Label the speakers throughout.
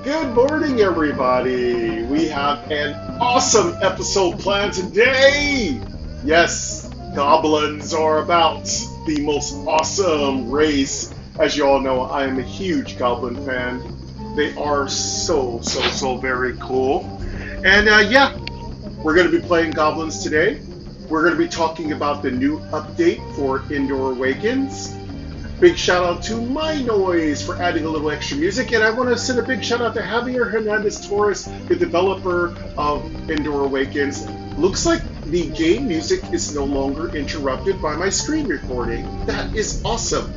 Speaker 1: Good morning, everybody. We have an awesome episode planned today. Yes, goblins are about the most awesome race. As you all know, I am a huge goblin fan. They are so very cool. And yeah, we're going to be playing goblins today. We're going to be talking about the new update for Endore Awakens. Big shout out to My Noise for adding a little extra music, and I want to send a big shout out to Javier Hernandez Torres, the developer of Endore Awakens. Looks like the game music is no longer interrupted by my screen recording. That is awesome.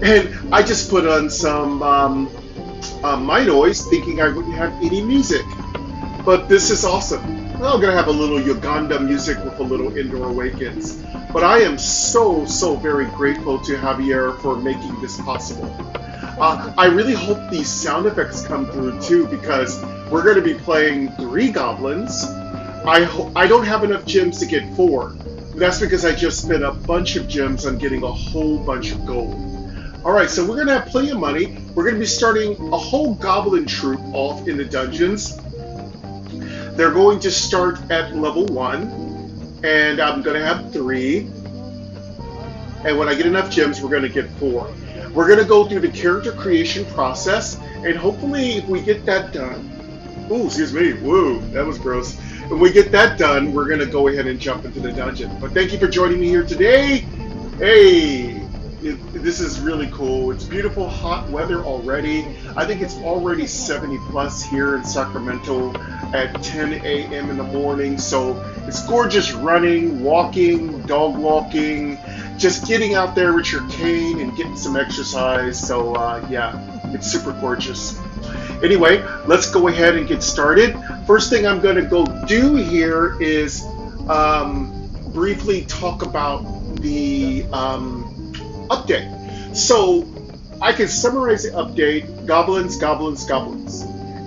Speaker 1: And I just put on some My Noise, thinking I wouldn't have any music, but this is awesome. I'm gonna have a little Uganda music with a little Endore Awakens. But I am so very grateful to Javier for making this possible. I really hope these sound effects come through too, because we're going to be playing 3 goblins. I don't have enough gems to get 4. That's because I just spent a bunch of gems on getting a whole bunch of gold. Alright, so we're going to have plenty of money. We're going to be starting a whole goblin troop off in the dungeons. They're going to start at level 1. And I'm going to have 3. And when I get enough gems, we're going to get 4. We're going to go through the character creation process, and hopefully if we get that done... Ooh, excuse me. Woo, that was gross. When we get that done, we're going to go ahead and jump into the dungeon. But thank you for joining me here today. Hey, this is really cool. It's beautiful, hot weather already. I think it's already 70 plus here in Sacramento at 10 a.m. in the morning. So it's gorgeous running, walking, dog walking, just getting out there with your cane and getting some exercise. So yeah, it's super gorgeous. Anyway, let's go ahead and get started. First thing I'm going to go do here is briefly talk about the update. So I can summarize the update: goblins.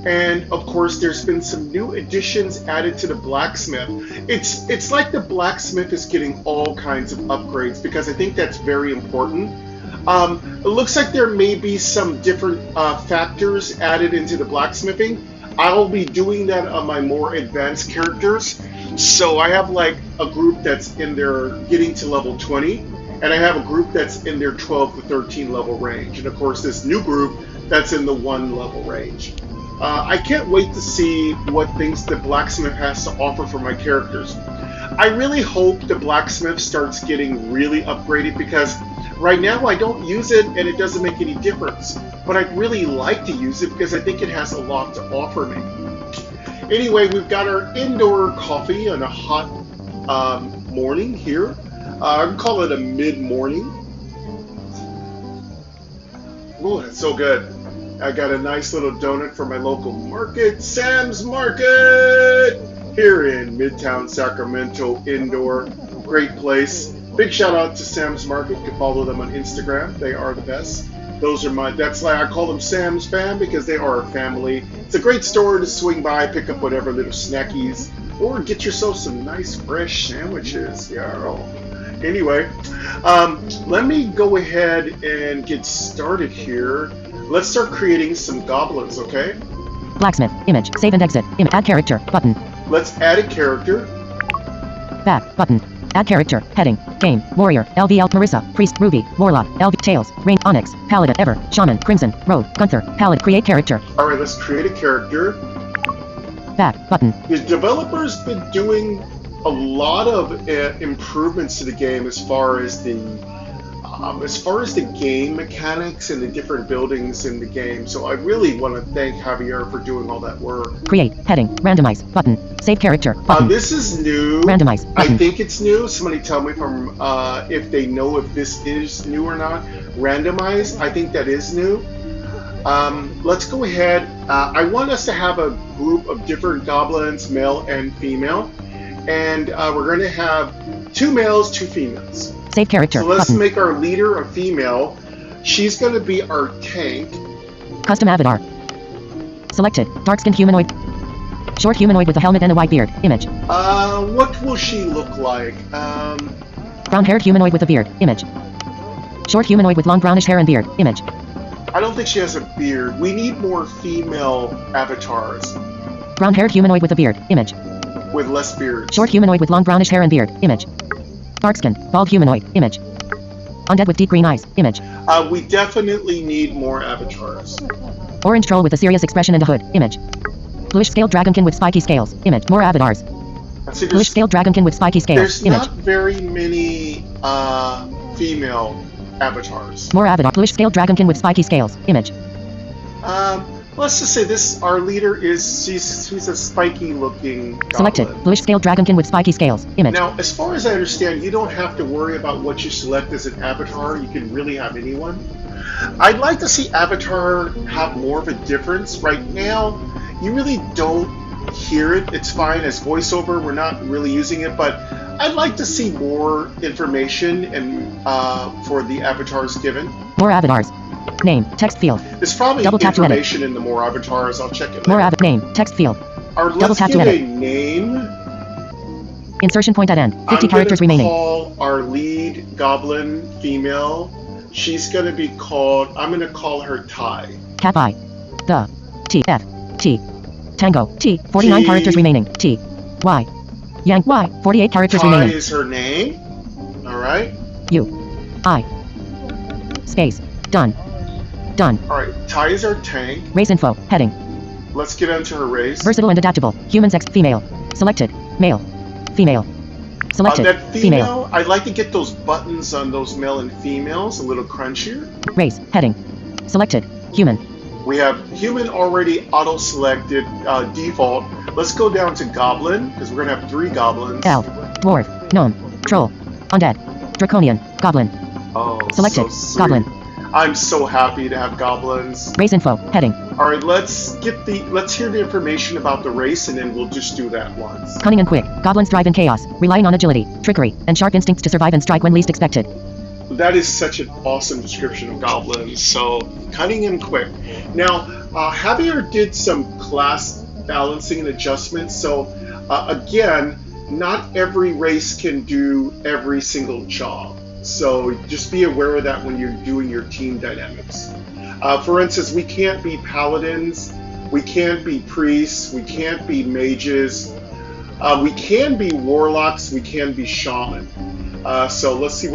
Speaker 1: And of course, there's been some new additions added to the blacksmith. It's like the blacksmith is getting all kinds of upgrades, because I think that's very important. It looks like there may be some different factors added into the blacksmithing. I'll be doing that on my more advanced characters. So I have like a group that's in their getting to level 20, and I have a group that's in their 12 to 13 level range. And of course, this new group that's in the 1 level range. I can't wait to see what things the blacksmith has to offer for my characters. I really hope the blacksmith starts getting really upgraded, because right now I don't use it and it doesn't make any difference. But I'd really like to use it because I think it has a lot to offer me. Anyway, we've got our indoor coffee on a hot morning here. I'd call it a mid-morning. Oh, that's so good. I got a nice little donut from my local market, Sam's Market, here in Midtown Sacramento, Endore. Great place. Big shout out to Sam's Market. You can follow them on Instagram. They are the best. That's why I call them Sam's Fam, because they are a family. It's a great store to swing by, pick up whatever little snackies, or get yourself some nice fresh sandwiches. Yeah. Anyway, let me go ahead and get started here. Let's start creating some goblins, okay?
Speaker 2: Blacksmith, image, save and exit, add character, button.
Speaker 1: Let's add a character.
Speaker 2: Back, button. Add character, heading, game, warrior, LVL, Marissa, priest, Ruby, warlock, LV, tails, rain, onyx, paladin, ever, shaman, crimson, rogue, gunther, paladin, create character.
Speaker 1: Alright, let's create a character.
Speaker 2: Back, button.
Speaker 1: The developer's been doing a lot of improvements to the game as far as the game mechanics and the different buildings in the game. So I really want to thank Javier for doing all that work.
Speaker 2: Create, heading, randomize, button, save character, button.
Speaker 1: This is new.
Speaker 2: Randomize, button.
Speaker 1: I think it's new. Somebody tell me if they know if this is new or not. Randomize, I think that is new. Let's go ahead. I want us to have a group of different goblins, male and female. And we're going to have 2 males, 2 females.
Speaker 2: Save character,
Speaker 1: so let's
Speaker 2: button.
Speaker 1: make our leader a female. She's going to be our tank.
Speaker 2: Custom avatar. Selected, dark-skinned humanoid. Short humanoid with a helmet and a white beard. Image.
Speaker 1: What will she look like?
Speaker 2: Brown-haired humanoid with a beard. Image. Short humanoid with long brownish hair and beard. Image.
Speaker 1: I don't think she has a beard. We need more female avatars
Speaker 2: Brown-haired humanoid with a beard. Image.
Speaker 1: with less beards.
Speaker 2: Short humanoid with long brownish hair and beard. Image. Dark skin. Bald humanoid. Image. Undead with deep green eyes. Image.
Speaker 1: We definitely need more avatars.
Speaker 2: Orange troll with a serious expression and a hood. Image. Bluish scaled dragonkin with spiky scales. Image. More avatars.
Speaker 1: See,
Speaker 2: Bluish scaled dragonkin with spiky scales.
Speaker 1: there's
Speaker 2: Image.
Speaker 1: not very many female avatars.
Speaker 2: More avatar. Bluish scaled dragonkin with spiky scales. Image.
Speaker 1: Let's just say this, our leader is, she's a spiky looking goblin.
Speaker 2: Selected. Bluish scaled dragonkin with spiky scales. Image.
Speaker 1: Now, as far as I understand, you don't have to worry about what you select as an avatar. You can really have anyone. I'd like to see Avatar have more of a difference. Right now, you really don't hear it. It's fine as voiceover. We're not really using it, but I'd like to see more information and for the avatars given.
Speaker 2: More avatars. Name. Text field.
Speaker 1: There's probably
Speaker 2: Double tap to edit.
Speaker 1: information in the more avatars. I'll check it
Speaker 2: More
Speaker 1: later.
Speaker 2: name. Text field.
Speaker 1: Let's
Speaker 2: double tap to
Speaker 1: give a
Speaker 2: edit.
Speaker 1: name.
Speaker 2: Insertion point at end. 50 characters
Speaker 1: I'm
Speaker 2: remaining.
Speaker 1: gonna call our lead goblin female. She's gonna be called. I'm gonna call her Ty.
Speaker 2: Cap I. The. T. F. T. Tango. T. 49
Speaker 1: T.
Speaker 2: characters remaining. T. Y. Yang. Y. 48 characters
Speaker 1: Ty
Speaker 2: remaining.
Speaker 1: is her name. All right.
Speaker 2: U. I. Space. Done. Done.
Speaker 1: All right. Ty is our tank.
Speaker 2: Race info. Heading.
Speaker 1: Let's get into her race.
Speaker 2: Versatile and adaptable. Human sex. Female. Selected. Male. Female. Selected.
Speaker 1: That female, I'd like to get those buttons on those male and females a little crunchier.
Speaker 2: Race. Heading. Selected. Human.
Speaker 1: We have human already auto-selected default. Let's go down to goblin because we're gonna have 3 goblins.
Speaker 2: Elf. Dwarf. Gnome. Troll. Undead. Draconian. Goblin.
Speaker 1: Oh,
Speaker 2: Selected.
Speaker 1: so sweet.
Speaker 2: Goblin.
Speaker 1: I'm so happy to have goblins.
Speaker 2: Race info. Heading.
Speaker 1: All right, let's hear the information about the race, and then we'll just do that once.
Speaker 2: Cunning and quick. Goblins thrive in chaos, relying on agility, trickery, and sharp instincts to survive and strike when least expected.
Speaker 1: That is such an awesome description of goblins. So cunning and quick. Now, Javier did some class balancing and adjustments. So again, not every race can do every single job. So just be aware of that when you're doing your team dynamics. For instance, we can't be paladins, we can't be priests, we can't be mages, we can be warlocks, we can be shaman. So let's see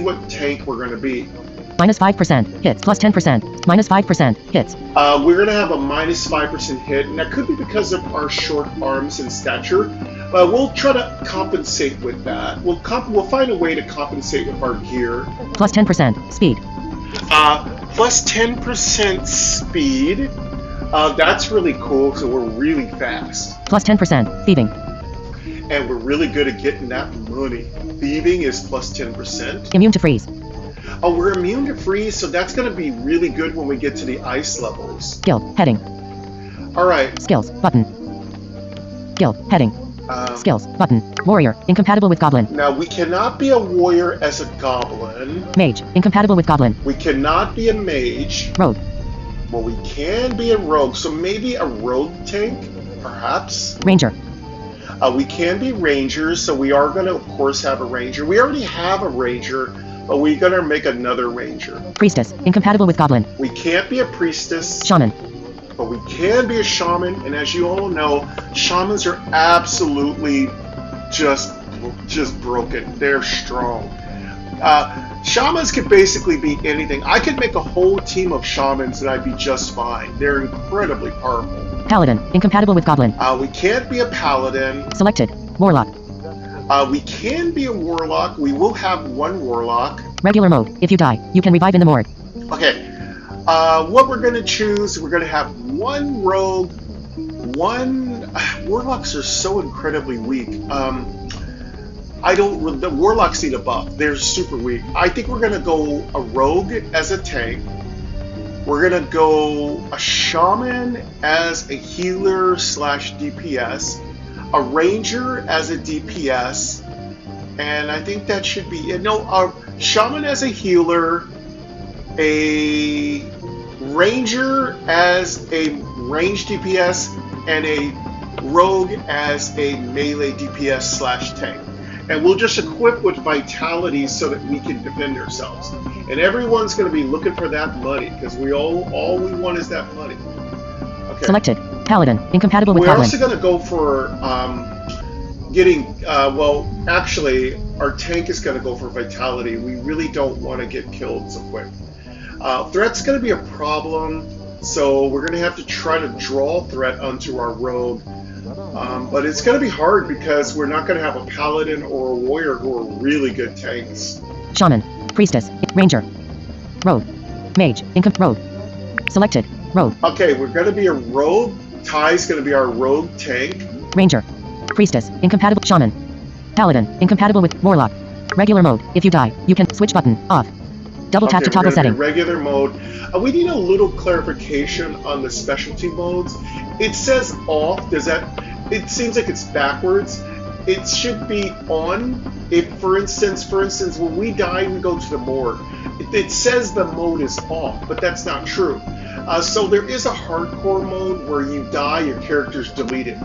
Speaker 1: what tank we're going to be.
Speaker 2: Minus 5% hits, plus 10%, minus 5% hits.
Speaker 1: We're going to have a minus 5% hit, and that could be because of our short arms and stature. We'll try to compensate with that. We'll find a way to compensate with our gear.
Speaker 2: Plus 10% speed.
Speaker 1: Plus 10% speed. That's really cool, so we're really fast.
Speaker 2: Plus 10% thieving.
Speaker 1: And we're really good at getting that money. Thieving is plus 10%.
Speaker 2: Immune to freeze.
Speaker 1: Oh, we're immune to freeze, so that's going to be really good when we get to the ice levels.
Speaker 2: Guild. Heading.
Speaker 1: All right.
Speaker 2: Skills. Button. Guild. Heading. Skills. Button. Warrior. Incompatible with Goblin.
Speaker 1: Now, we cannot be a warrior as a goblin.
Speaker 2: Mage. Incompatible with Goblin.
Speaker 1: We cannot be a mage.
Speaker 2: Rogue.
Speaker 1: Well, we can be a rogue, so maybe a rogue tank, perhaps.
Speaker 2: Ranger.
Speaker 1: We can be rangers, so we are going to, of course, have a ranger. We already have a ranger, but we're going to make another ranger.
Speaker 2: Priestess. Incompatible with Goblin.
Speaker 1: We can't be a priestess.
Speaker 2: Shaman.
Speaker 1: But we can be a shaman, and as you all know, shamans are absolutely just broken. They're strong. Shamans could basically be anything. I could make a whole team of shamans and I'd be just fine. They're incredibly powerful.
Speaker 2: Paladin. Incompatible with Goblin.
Speaker 1: We can't be a paladin.
Speaker 2: Selected. Warlock.
Speaker 1: We can be a warlock. We will have 1 warlock.
Speaker 2: Regular mode. If you die, you can revive in the morgue.
Speaker 1: Okay. What we're going to choose, we're going to have 1 rogue, 1... Warlocks are so incredibly weak. The warlocks need a buff. They're super weak. I think we're going to go a rogue as a tank. We're going to go a shaman as a healer / DPS. A ranger as a DPS. And I think that should be it. No, a shaman as a healer. A ranger as a range DPS. And a rogue as a melee DPS / tank. and we'll just equip with vitality so that we can defend ourselves. And everyone's going to be looking for that money because all we want is that money. Okay.
Speaker 2: Selected. Paladin. Incompatible with
Speaker 1: We're
Speaker 2: Goblin.
Speaker 1: also going to go for getting, well, actually, our tank is going to go for vitality. We really don't want to get killed so quick. Threat's going to be a problem, so we're going to have to try to draw threat onto our rogue. But it's going to be hard because we're not going to have a paladin or a warrior who are really good tanks.
Speaker 2: Shaman. Priestess. Ranger. Rogue. Mage. Rogue. Selected. Rogue.
Speaker 1: Okay, we're going to be a rogue. Ty's going to be our rogue tank.
Speaker 2: Ranger. Priestess. Incompatible. Shaman. Paladin. Incompatible with Warlock. Regular mode. If you die, you can switch button. Off. Double tap to toggle setting.
Speaker 1: Regular mode. We need a little clarification on the specialty modes. It says off. Does that? It seems like it's backwards. It should be on. If, for instance, when we die, we go to the morgue. It says the mode is off, but that's not true. So there is a hardcore mode where you die, your character's deleted.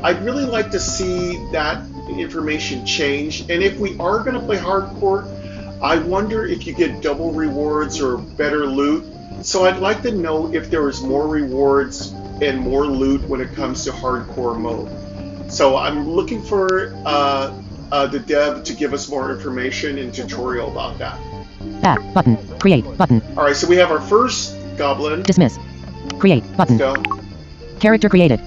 Speaker 1: I'd really like to see that information change. And if we are going to play hardcore, I wonder if you get double rewards or better loot. So I'd like to know if there is more rewards and more loot when it comes to hardcore mode. So I'm looking for the dev to give us more information and tutorial about that.
Speaker 2: Back button. Create button.
Speaker 1: All right, so we have our first goblin.
Speaker 2: Dismiss. Create button.
Speaker 1: Let's go.
Speaker 2: Character created.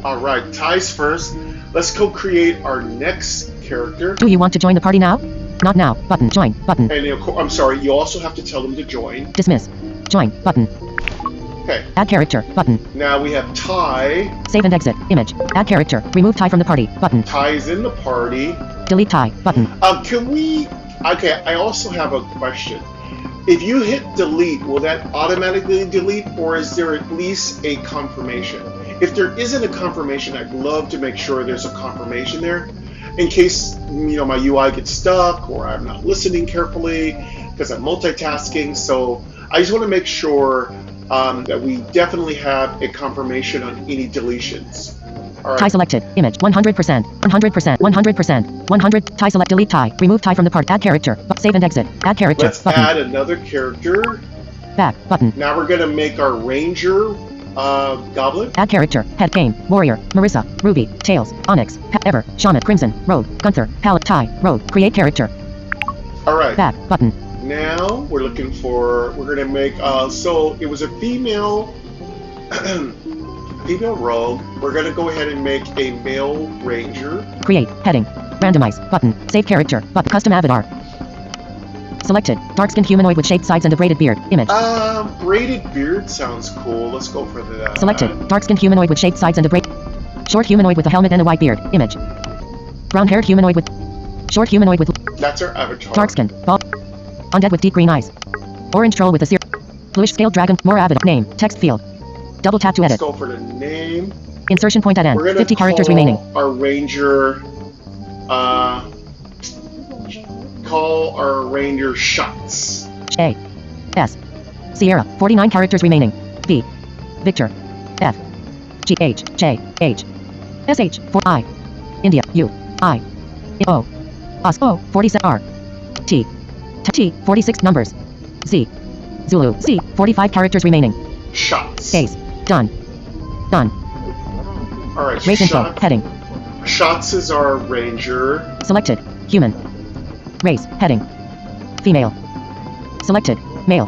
Speaker 1: All right, Ty's first. Let's go create our next character.
Speaker 2: Do you want to join the party now? Not now. Button. Join button.
Speaker 1: And I'm sorry, you also have to tell them to join.
Speaker 2: Dismiss. Join button.
Speaker 1: Okay.
Speaker 2: Add character button.
Speaker 1: Now we have Ty.
Speaker 2: Save and exit. Image. Add character. Remove Ty from the party button.
Speaker 1: Ty's in the party.
Speaker 2: Delete Ty button.
Speaker 1: Can we? Okay, I also have a question. If you hit delete, will that automatically delete, or is there at least a confirmation? If there isn't a confirmation, I'd love to make sure there's a confirmation there, in case my UI gets stuck or I'm not listening carefully because I'm multitasking. So I just want to make sure that we definitely have a confirmation on any deletions. All right.
Speaker 2: Ty selected. Image. 100%. 100%. 100%. 100. Ty select. Delete Ty. Remove Ty from the part. Add character. Save and exit. Add character.
Speaker 1: Let's
Speaker 2: button.
Speaker 1: add another character.
Speaker 2: Back button.
Speaker 1: Now we're going to make our ranger goblin.
Speaker 2: Add character. Head. Game. Warrior. Marissa. Ruby. Tails. Onyx. Ever. Shaman. Crimson. Rogue. Gunther. Pallet. Ty. Rogue. Create character.
Speaker 1: All right.
Speaker 2: Back button.
Speaker 1: Now we're going to make, so it was a female, female rogue. We're going to go ahead and make a male ranger.
Speaker 2: Create. Heading. Randomize. Button. Save character. Button. Custom avatar. Selected. Dark-skinned humanoid with shaved sides and a braided beard. Image.
Speaker 1: Braided beard sounds cool. Let's go for that.
Speaker 2: Selected. Dark-skinned humanoid with shaved sides and a braid. Short humanoid with a helmet and a white beard. Image. Brown-haired humanoid with. Short humanoid with.
Speaker 1: That's our avatar.
Speaker 2: Dark-skinned. Bald. Undead with deep green eyes. Orange troll with a bluish scaled dragon. More avid. Name. Text field. Double tap to edit.
Speaker 1: Let's go for the name.
Speaker 2: Insertion point at end.
Speaker 1: We're
Speaker 2: 50 characters remaining.
Speaker 1: Our ranger. Call our ranger Shots.
Speaker 2: A. S. Sierra. 49 characters remaining. V. Victor. F. G. H. J. H. S. H. 4. I. India. U. I. O. Os. O. 47. R. T. T. 46 numbers. Z. Zulu. Z. 45 characters remaining.
Speaker 1: Shots.
Speaker 2: Ace. Done. Done.
Speaker 1: All right.
Speaker 2: Race info. Heading.
Speaker 1: Shots is our ranger.
Speaker 2: Selected. Human. Race. Heading. Female. Selected. Male.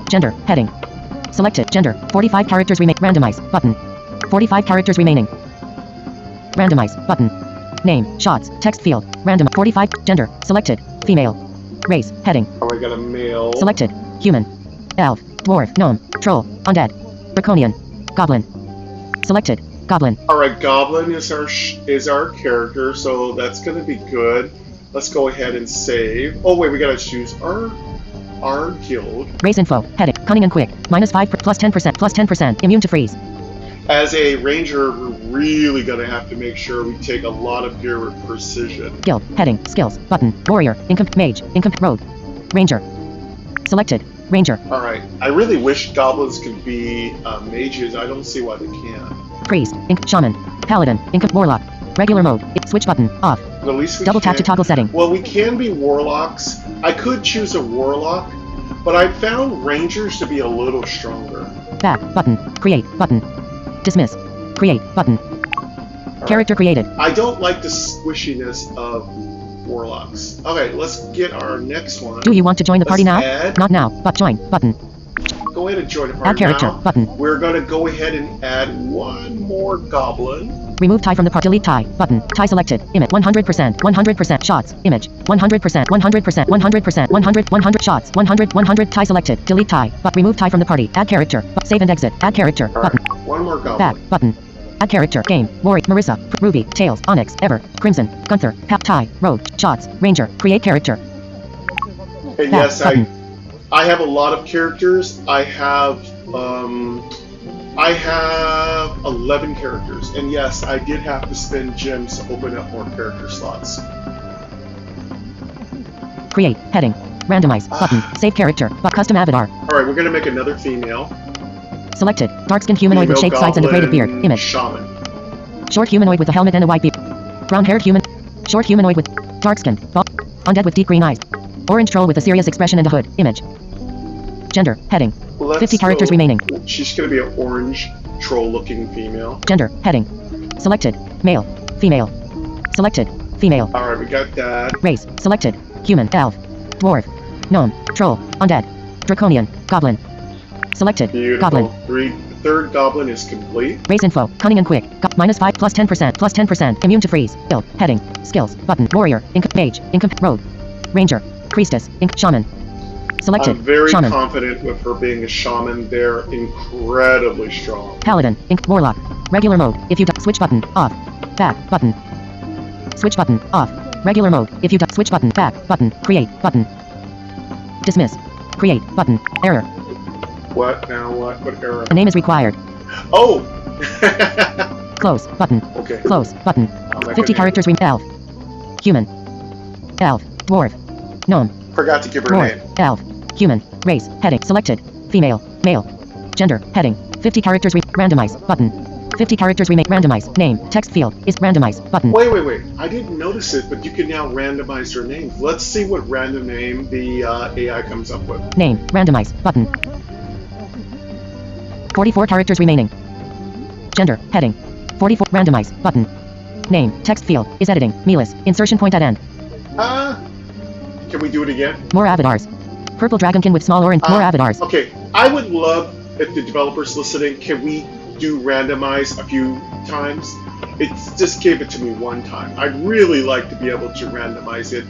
Speaker 2: Gender. Heading. Selected. Gender. 45 characters remain. Randomize. Button. 45 characters remaining. Randomize. Button. Name. Shots. Text field. Random. 45. Gender. Selected. Female. Race. Heading.
Speaker 1: Oh, we got a male.
Speaker 2: Selected. Human. Elf. Dwarf. Gnome. Troll. Undead. Draconian. Goblin. Selected. Goblin.
Speaker 1: All right. Goblin is our character, so that's gonna be good. Let's go ahead and save. Oh wait, we gotta choose our guild.
Speaker 2: Race info. Heading. Cunning and quick. -5 plus 10% plus 10%. Immune to freeze.
Speaker 1: As a ranger, we're really gonna have to make sure we take a lot of gear with precision.
Speaker 2: Guild. Heading. Skills. Button. Warrior. Mage. Rogue. Ranger. Selected. Ranger.
Speaker 1: All right. I really wish goblins could be mages. I don't see why they can't.
Speaker 2: Priest. Shaman. Paladin. Warlock. Regular mode. Switch button. Off.
Speaker 1: At least we
Speaker 2: Double tap to
Speaker 1: can.
Speaker 2: toggle setting.
Speaker 1: Well, we can be warlocks. I could choose a warlock, but I found rangers to be a little stronger.
Speaker 2: Back button. Create button. Dismiss. Create button. Character created.
Speaker 1: I don't like the squishiness of warlocks. Okay, let's get our next one.
Speaker 2: Do you want to join the party now?
Speaker 1: Add.
Speaker 2: Not now, but join button.
Speaker 1: Go ahead and join the party
Speaker 2: Add character
Speaker 1: now.
Speaker 2: button.
Speaker 1: We're going to go ahead and add one more goblin.
Speaker 2: Remove tie from the part. Delete tie button. Tie selected. Image 100%. 100% shots. Image 100%. 100%. 100%. 100 shots. 100 tie selected. Delete tie. But remove tie from the party. Add character. Save and exit. Add character button.
Speaker 1: Right, one more goblin.
Speaker 2: Back button. Add character. Game. Lori. Marissa. Ruby. Tails. Onyx. Ever. Crimson. Gunther. Hap. Tie. Rogue. Shots. Ranger. Create character.
Speaker 1: And
Speaker 2: Back
Speaker 1: yes,
Speaker 2: button.
Speaker 1: I have a lot of characters. I have 11 characters, and yes, I did have to spend gems to open up more character slots.
Speaker 2: Create. Heading. Randomize. Button. Save character. But custom avatar.
Speaker 1: All right, we're gonna make another female.
Speaker 2: Selected. Dark-skinned humanoid with
Speaker 1: Female
Speaker 2: shaved sides and a braided beard.
Speaker 1: goblin
Speaker 2: Image.
Speaker 1: Shaman.
Speaker 2: Short humanoid with a helmet and a white beard. Brown-haired human. Short humanoid with dark-skinned. Undead with deep green eyes. Orange troll with a serious expression and a hood. Image. Gender. Heading.
Speaker 1: Let's
Speaker 2: 50 characters
Speaker 1: go.
Speaker 2: remaining.
Speaker 1: She's gonna be an orange troll-looking female.
Speaker 2: Gender. Heading. Selected. Male. Female. Selected. Female.
Speaker 1: All right, we got that.
Speaker 2: Race. Selected. Human. Elf. Dwarf. Gnome. Troll. Undead. Draconian. Goblin. Selected.
Speaker 1: Beautiful.
Speaker 2: Goblin.
Speaker 1: The third goblin is complete.
Speaker 2: Race info. Cunning and quick. -5 plus 10% plus 10%. Immune to freeze. Build. Heading. Skills. Button. Warrior. Mage. Rogue. Ranger. Priestess. Shaman. Selected.
Speaker 1: I'm very
Speaker 2: Shaman.
Speaker 1: confident with her being a shaman. They're incredibly strong.
Speaker 2: Paladin. Warlock. Regular mode. If you switch button. Off. Back. Button. Switch button. Off. Regular mode. If you switch button. Back. Button. Create. Button. Dismiss. Create. Button. Error.
Speaker 1: What now? What error?
Speaker 2: A name is required.
Speaker 1: Oh!
Speaker 2: Close. Button.
Speaker 1: Okay.
Speaker 2: Close. Button.
Speaker 1: I'll make
Speaker 2: 50
Speaker 1: a name.
Speaker 2: characters. Elf. Human. Elf. Dwarf. Gnome.
Speaker 1: Forgot to give her a name.
Speaker 2: Dwarf. Elf. Human. Race. Heading. Selected. Female. Male. Gender. Heading. 50 characters. Randomize. Button. 50 characters. Randomize. Name. Text field. Is randomize. Button.
Speaker 1: Wait. I didn't notice it, but you can now randomize her names. Let's see what random name the AI comes up with.
Speaker 2: Name. Randomize. Button. 44 characters remaining. Gender. Heading. 44. Randomize. Button. Name. Text field. Is editing. Melis. Insertion point at end.
Speaker 1: Can we do it again?
Speaker 2: More avatars. Purple dragonkin with small orange. More avatars.
Speaker 1: Okay, I would love if the developers listening, can we do randomize a few times? Just give it to me one time. I'd really like to be able to randomize it,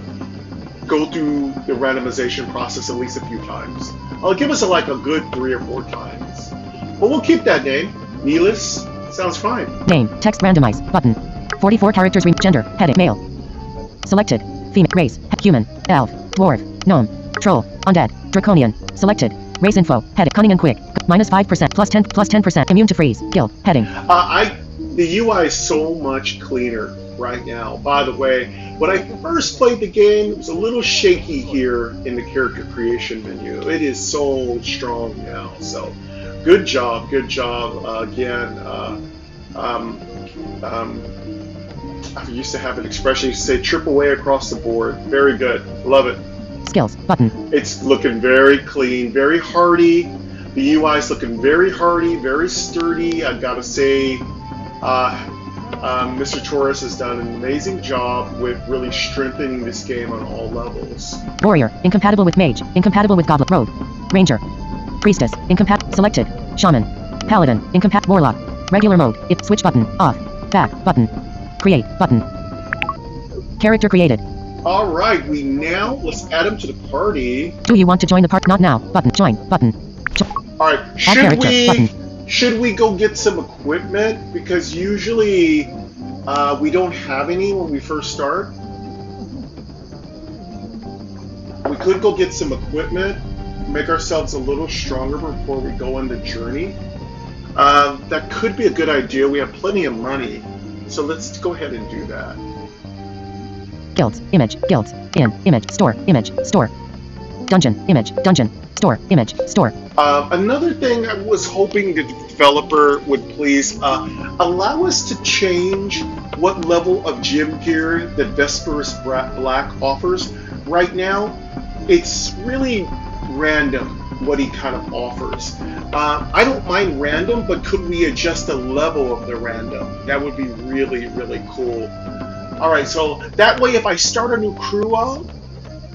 Speaker 1: go through the randomization process at least a few times. Give us a good 3 or 4 times. But we'll keep that name. Neelis, sounds fine.
Speaker 2: Name. Text randomize. Button. 44 characters. Gender. Heading. Male. Selected. Female. Race. Human. Elf. Dwarf. Gnome. Troll. Undead. Draconian. Selected. Race info. Heading. Cunning and quick. -5% plus 10%. Immune to freeze. Guild. Heading.
Speaker 1: The UI is so much cleaner right now. By the way, when I first played the game, it was a little shaky here in the character creation menu. It is so strong now. So, good job. Again, I used to have an expression, you say trip away across the board. Very good. Love it.
Speaker 2: Skills. Button.
Speaker 1: It's looking very clean, very hardy. The UI is looking very hardy, very sturdy. I've got to say, Mr. Torres has done an amazing job with really strengthening this game on all levels.
Speaker 2: Warrior. Incompatible with mage. Incompatible with goblin. Rogue. Ranger. Priestess. Incompatible. Selected. Shaman. Paladin. Incompatible. Warlock. Regular mode. If switch button. Off. Back. Button. Create. Button. Character created.
Speaker 1: All right, let's add him to the party.
Speaker 2: Do you want to join the party? Not now. Button. Join. Button.
Speaker 1: All right,
Speaker 2: character. Button.
Speaker 1: should we go get some equipment? Because usually we don't have any when we first start. We could go get some equipment, make ourselves a little stronger before we go on the journey. That could be a good idea. We have plenty of money, so let's go ahead and do that.
Speaker 2: Guilds. Image. Guilds. In. Image. Store. Image. Store. Dungeon. Image. Dungeon. Store. Image. Store.
Speaker 1: Another thing I was hoping the developer would please allow us to change what level of gym gear that Vesperus Black offers. Right now, it's really random what he kind of offers. I don't mind random, but could we adjust the level of the random? That would be really, really cool. All right, so that way if I start a new crew out,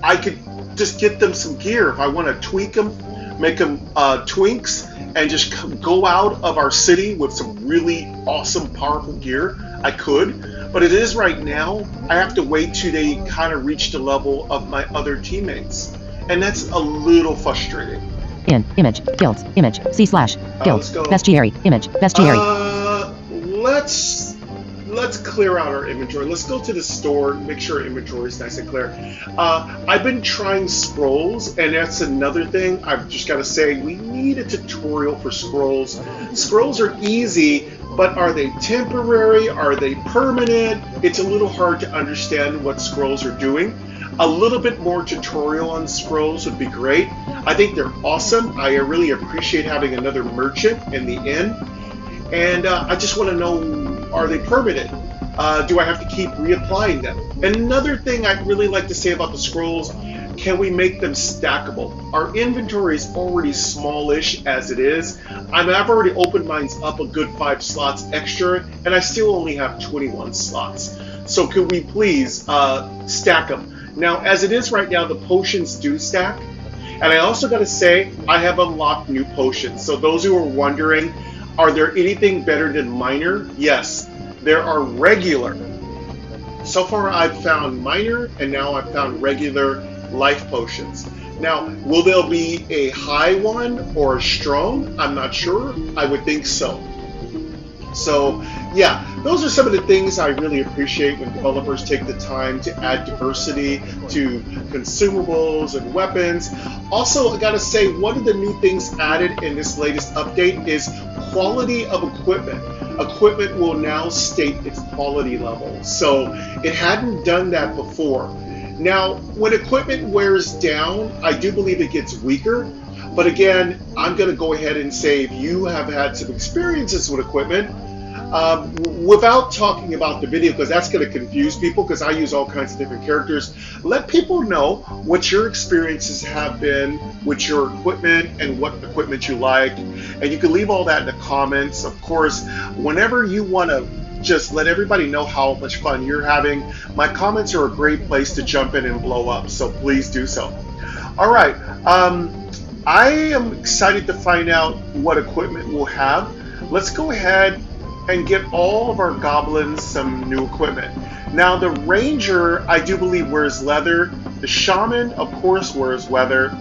Speaker 1: I could just get them some gear. If I want to tweak them, make them twinks, and just go out of our city with some really awesome, powerful gear, I could. But it is right now, I have to wait till they kind of reach the level of my other teammates. And that's a little frustrating.
Speaker 2: Image, guilds, image, C/, guilds, bestiary, image, bestiary.
Speaker 1: Let's clear out our inventory. Let's go to the store, make sure our inventory is nice and clear. I've been trying scrolls, and that's another thing. I've just got to say, we need a tutorial for scrolls. Scrolls are easy, but are they temporary? Are they permanent? It's a little hard to understand what scrolls are doing. A little bit more tutorial on scrolls would be great. I think they're awesome. I really appreciate having another merchant in the inn. And I just want to know, are they permanent? Do I have to keep reapplying them? Another thing I'd really like to say about the scrolls, can we make them stackable? Our inventory is already smallish as it is. I've already opened mine up a good 5 slots extra, and I still only have 21 slots. So could we please stack them? Now, as it is right now, the potions do stack. And I also got to say, I have unlocked new potions. So those who are wondering, are there anything better than minor? Yes, there are regular. So far I've found minor, and now I've found regular life potions. Now, will there be a high one or a strong? I'm not sure. I would think so. So, yeah, those are some of the things I really appreciate when developers take the time to add diversity to consumables and weapons. Also, I gotta say, one of the new things added in this latest update is quality of equipment. Equipment will now state its quality level. So, it hadn't done that before. Now, when equipment wears down, I do believe it gets weaker. But again, I'm going to go ahead and say if you have had some experiences with equipment, without talking about the video, because that's going to confuse people, because I use all kinds of different characters, let people know what your experiences have been with your equipment and what equipment you like. And you can leave all that in the comments. Of course, whenever you want to just let everybody know how much fun you're having, my comments are a great place to jump in and blow up, so please do so. All right. I am excited to find out what equipment we'll have. Let's go ahead and get all of our goblins some new equipment. Now the ranger, I do believe, wears leather. The shaman, of course, wears leather,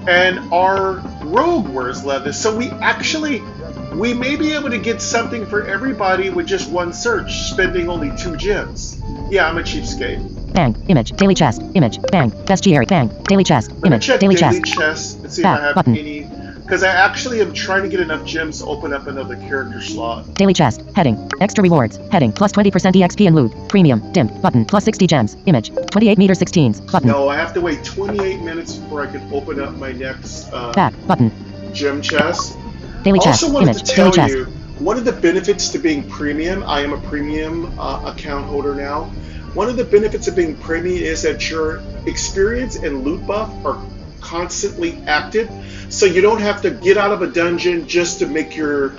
Speaker 1: and our rogue wears leather. So we may be able to get something for everybody with just one search, spending only 2 gems. Yeah, I'm a cheapskate.
Speaker 2: Bang, image, daily chest, image, bang, bestiary, bang, daily chest, image, daily chest.
Speaker 1: And see if I have
Speaker 2: button.
Speaker 1: any, because I actually am trying to get enough gems to open up another character slot.
Speaker 2: Daily chest, heading, extra rewards, heading, plus 20% EXP and loot, premium, dimmed, button, plus 60 gems, image, 28 meter 16s, button.
Speaker 1: No, I have to wait 28 minutes before I can open up my next
Speaker 2: back, button.
Speaker 1: Gem chest.
Speaker 2: Daily chest,
Speaker 1: also wanted
Speaker 2: image,
Speaker 1: to tell
Speaker 2: daily
Speaker 1: you,
Speaker 2: chest.
Speaker 1: one of the benefits to being premium, I am a premium account holder now. One of the benefits of being premium is that your experience and loot buff are constantly active, so you don't have to get out of a dungeon just to make your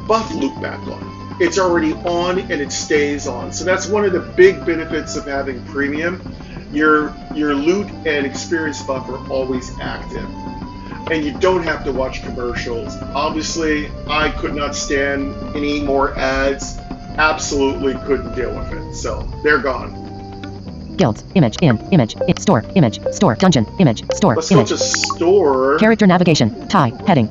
Speaker 1: buff loop back on. It's already on and it stays on. So that's one of the big benefits of having premium. Your loot and experience buff are always active. And you don't have to watch commercials. Obviously, I could not stand any more ads. Absolutely couldn't deal with it. So they're gone.
Speaker 2: Guilds, image, image, store, image, store, dungeon, image, store,
Speaker 1: Let's
Speaker 2: image.
Speaker 1: go to store.
Speaker 2: Character navigation, tie, heading.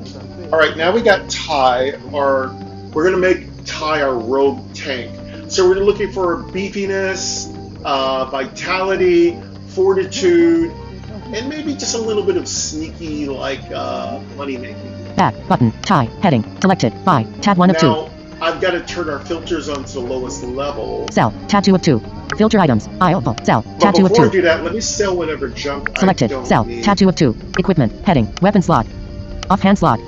Speaker 1: All right, now we got Ty. We're gonna make Ty our rogue tank. So we're looking for beefiness, vitality, fortitude, and maybe just a little bit of sneaky, like, money making.
Speaker 2: Back, button, tie, heading, selected, by, tab 1 of 2.
Speaker 1: Now, I've got to turn our filters on to the lowest level.
Speaker 2: Sell. Tab 2 of 2. Filter items. Aisle. Sell.
Speaker 1: But
Speaker 2: Tab 2 of
Speaker 1: before
Speaker 2: 2.
Speaker 1: I do that, let me sell whatever junk
Speaker 2: Selected.
Speaker 1: I don't
Speaker 2: Sell.
Speaker 1: need.
Speaker 2: Tab 2 of 2. Equipment. Heading. Weapon slot. Offhand slot.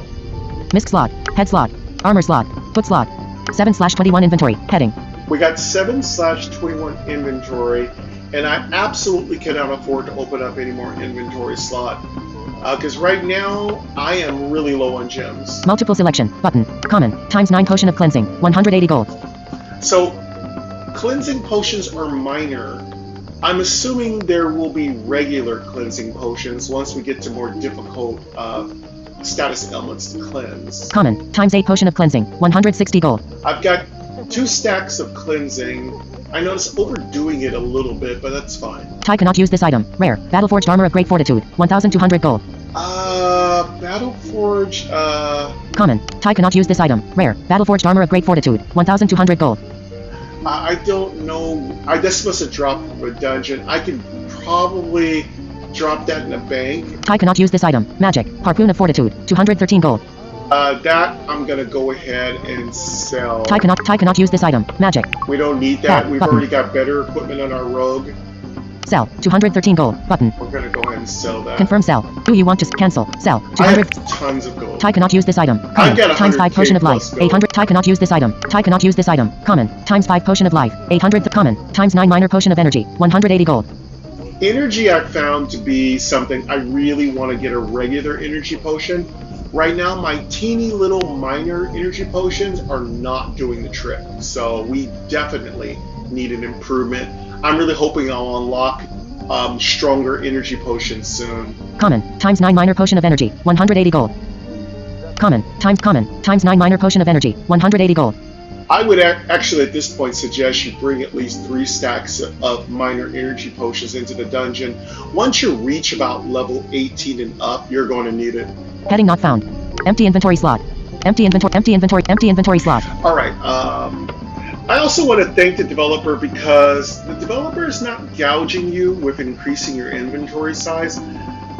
Speaker 2: Misc slot. Head slot. Armor slot. Foot slot. 7/21 inventory. Heading.
Speaker 1: We got 7/21 inventory, and I absolutely cannot afford to open up any more inventory slot. Because right now, I am really low on gems.
Speaker 2: Multiple selection. Button. Common. ×9 potion of cleansing. 180 gold.
Speaker 1: So, cleansing potions are minor. I'm assuming there will be regular cleansing potions once we get to more difficult status elements to cleanse.
Speaker 2: Common. ×8 potion of cleansing. 160 gold.
Speaker 1: I've got 2 stacks of cleansing. I notice overdoing it a little bit, but that's fine.
Speaker 2: Ty cannot use this item. Rare. Battleforged armor of great fortitude. 1,200 gold.
Speaker 1: Battleforge,
Speaker 2: Common. Ty cannot use this item. Rare. Battleforged armor of great fortitude. 1,200 gold.
Speaker 1: I don't know. This must have dropped from a dungeon. I could probably drop that in a bank.
Speaker 2: Ty cannot use this item. Magic. Harpoon of fortitude. 213 gold.
Speaker 1: That I'm gonna go ahead and sell.
Speaker 2: Ty cannot use this item. Magic.
Speaker 1: We don't need that.
Speaker 2: Tab,
Speaker 1: We've
Speaker 2: button.
Speaker 1: already got better equipment on our rogue.
Speaker 2: Sell. 213 gold. Button.
Speaker 1: We're gonna go ahead and sell that.
Speaker 2: Confirm sell. Do you want to cancel? Sell.
Speaker 1: I
Speaker 2: 200.
Speaker 1: have tons of gold.
Speaker 2: Ty cannot use this item.
Speaker 1: I've
Speaker 2: Common.
Speaker 1: got
Speaker 2: ×5
Speaker 1: 100K
Speaker 2: potion of life.
Speaker 1: plus gold.
Speaker 2: 800. Ty cannot use this item. Ty cannot use this item. Common. ×5 potion of life. 800. Common. ×9 minor potion of energy. 180 gold.
Speaker 1: Energy I've found to be something I really want to get a regular energy potion. Right now, my teeny little minor energy potions are not doing the trick. So we definitely need an improvement. I'm really hoping I'll unlock stronger energy potions soon.
Speaker 2: Common. ×9 minor potion of energy. 180 gold. Common. ×9 minor potion of energy. 180 gold.
Speaker 1: I would actually at this point suggest you bring at least 3 stacks of minor energy potions into the dungeon. Once you reach about level 18 and up, you're going to need it.
Speaker 2: Heading not found. Empty inventory slot. Empty inventory slot.
Speaker 1: Alright, I also want to thank the developer because the developer is not gouging you with increasing your inventory size.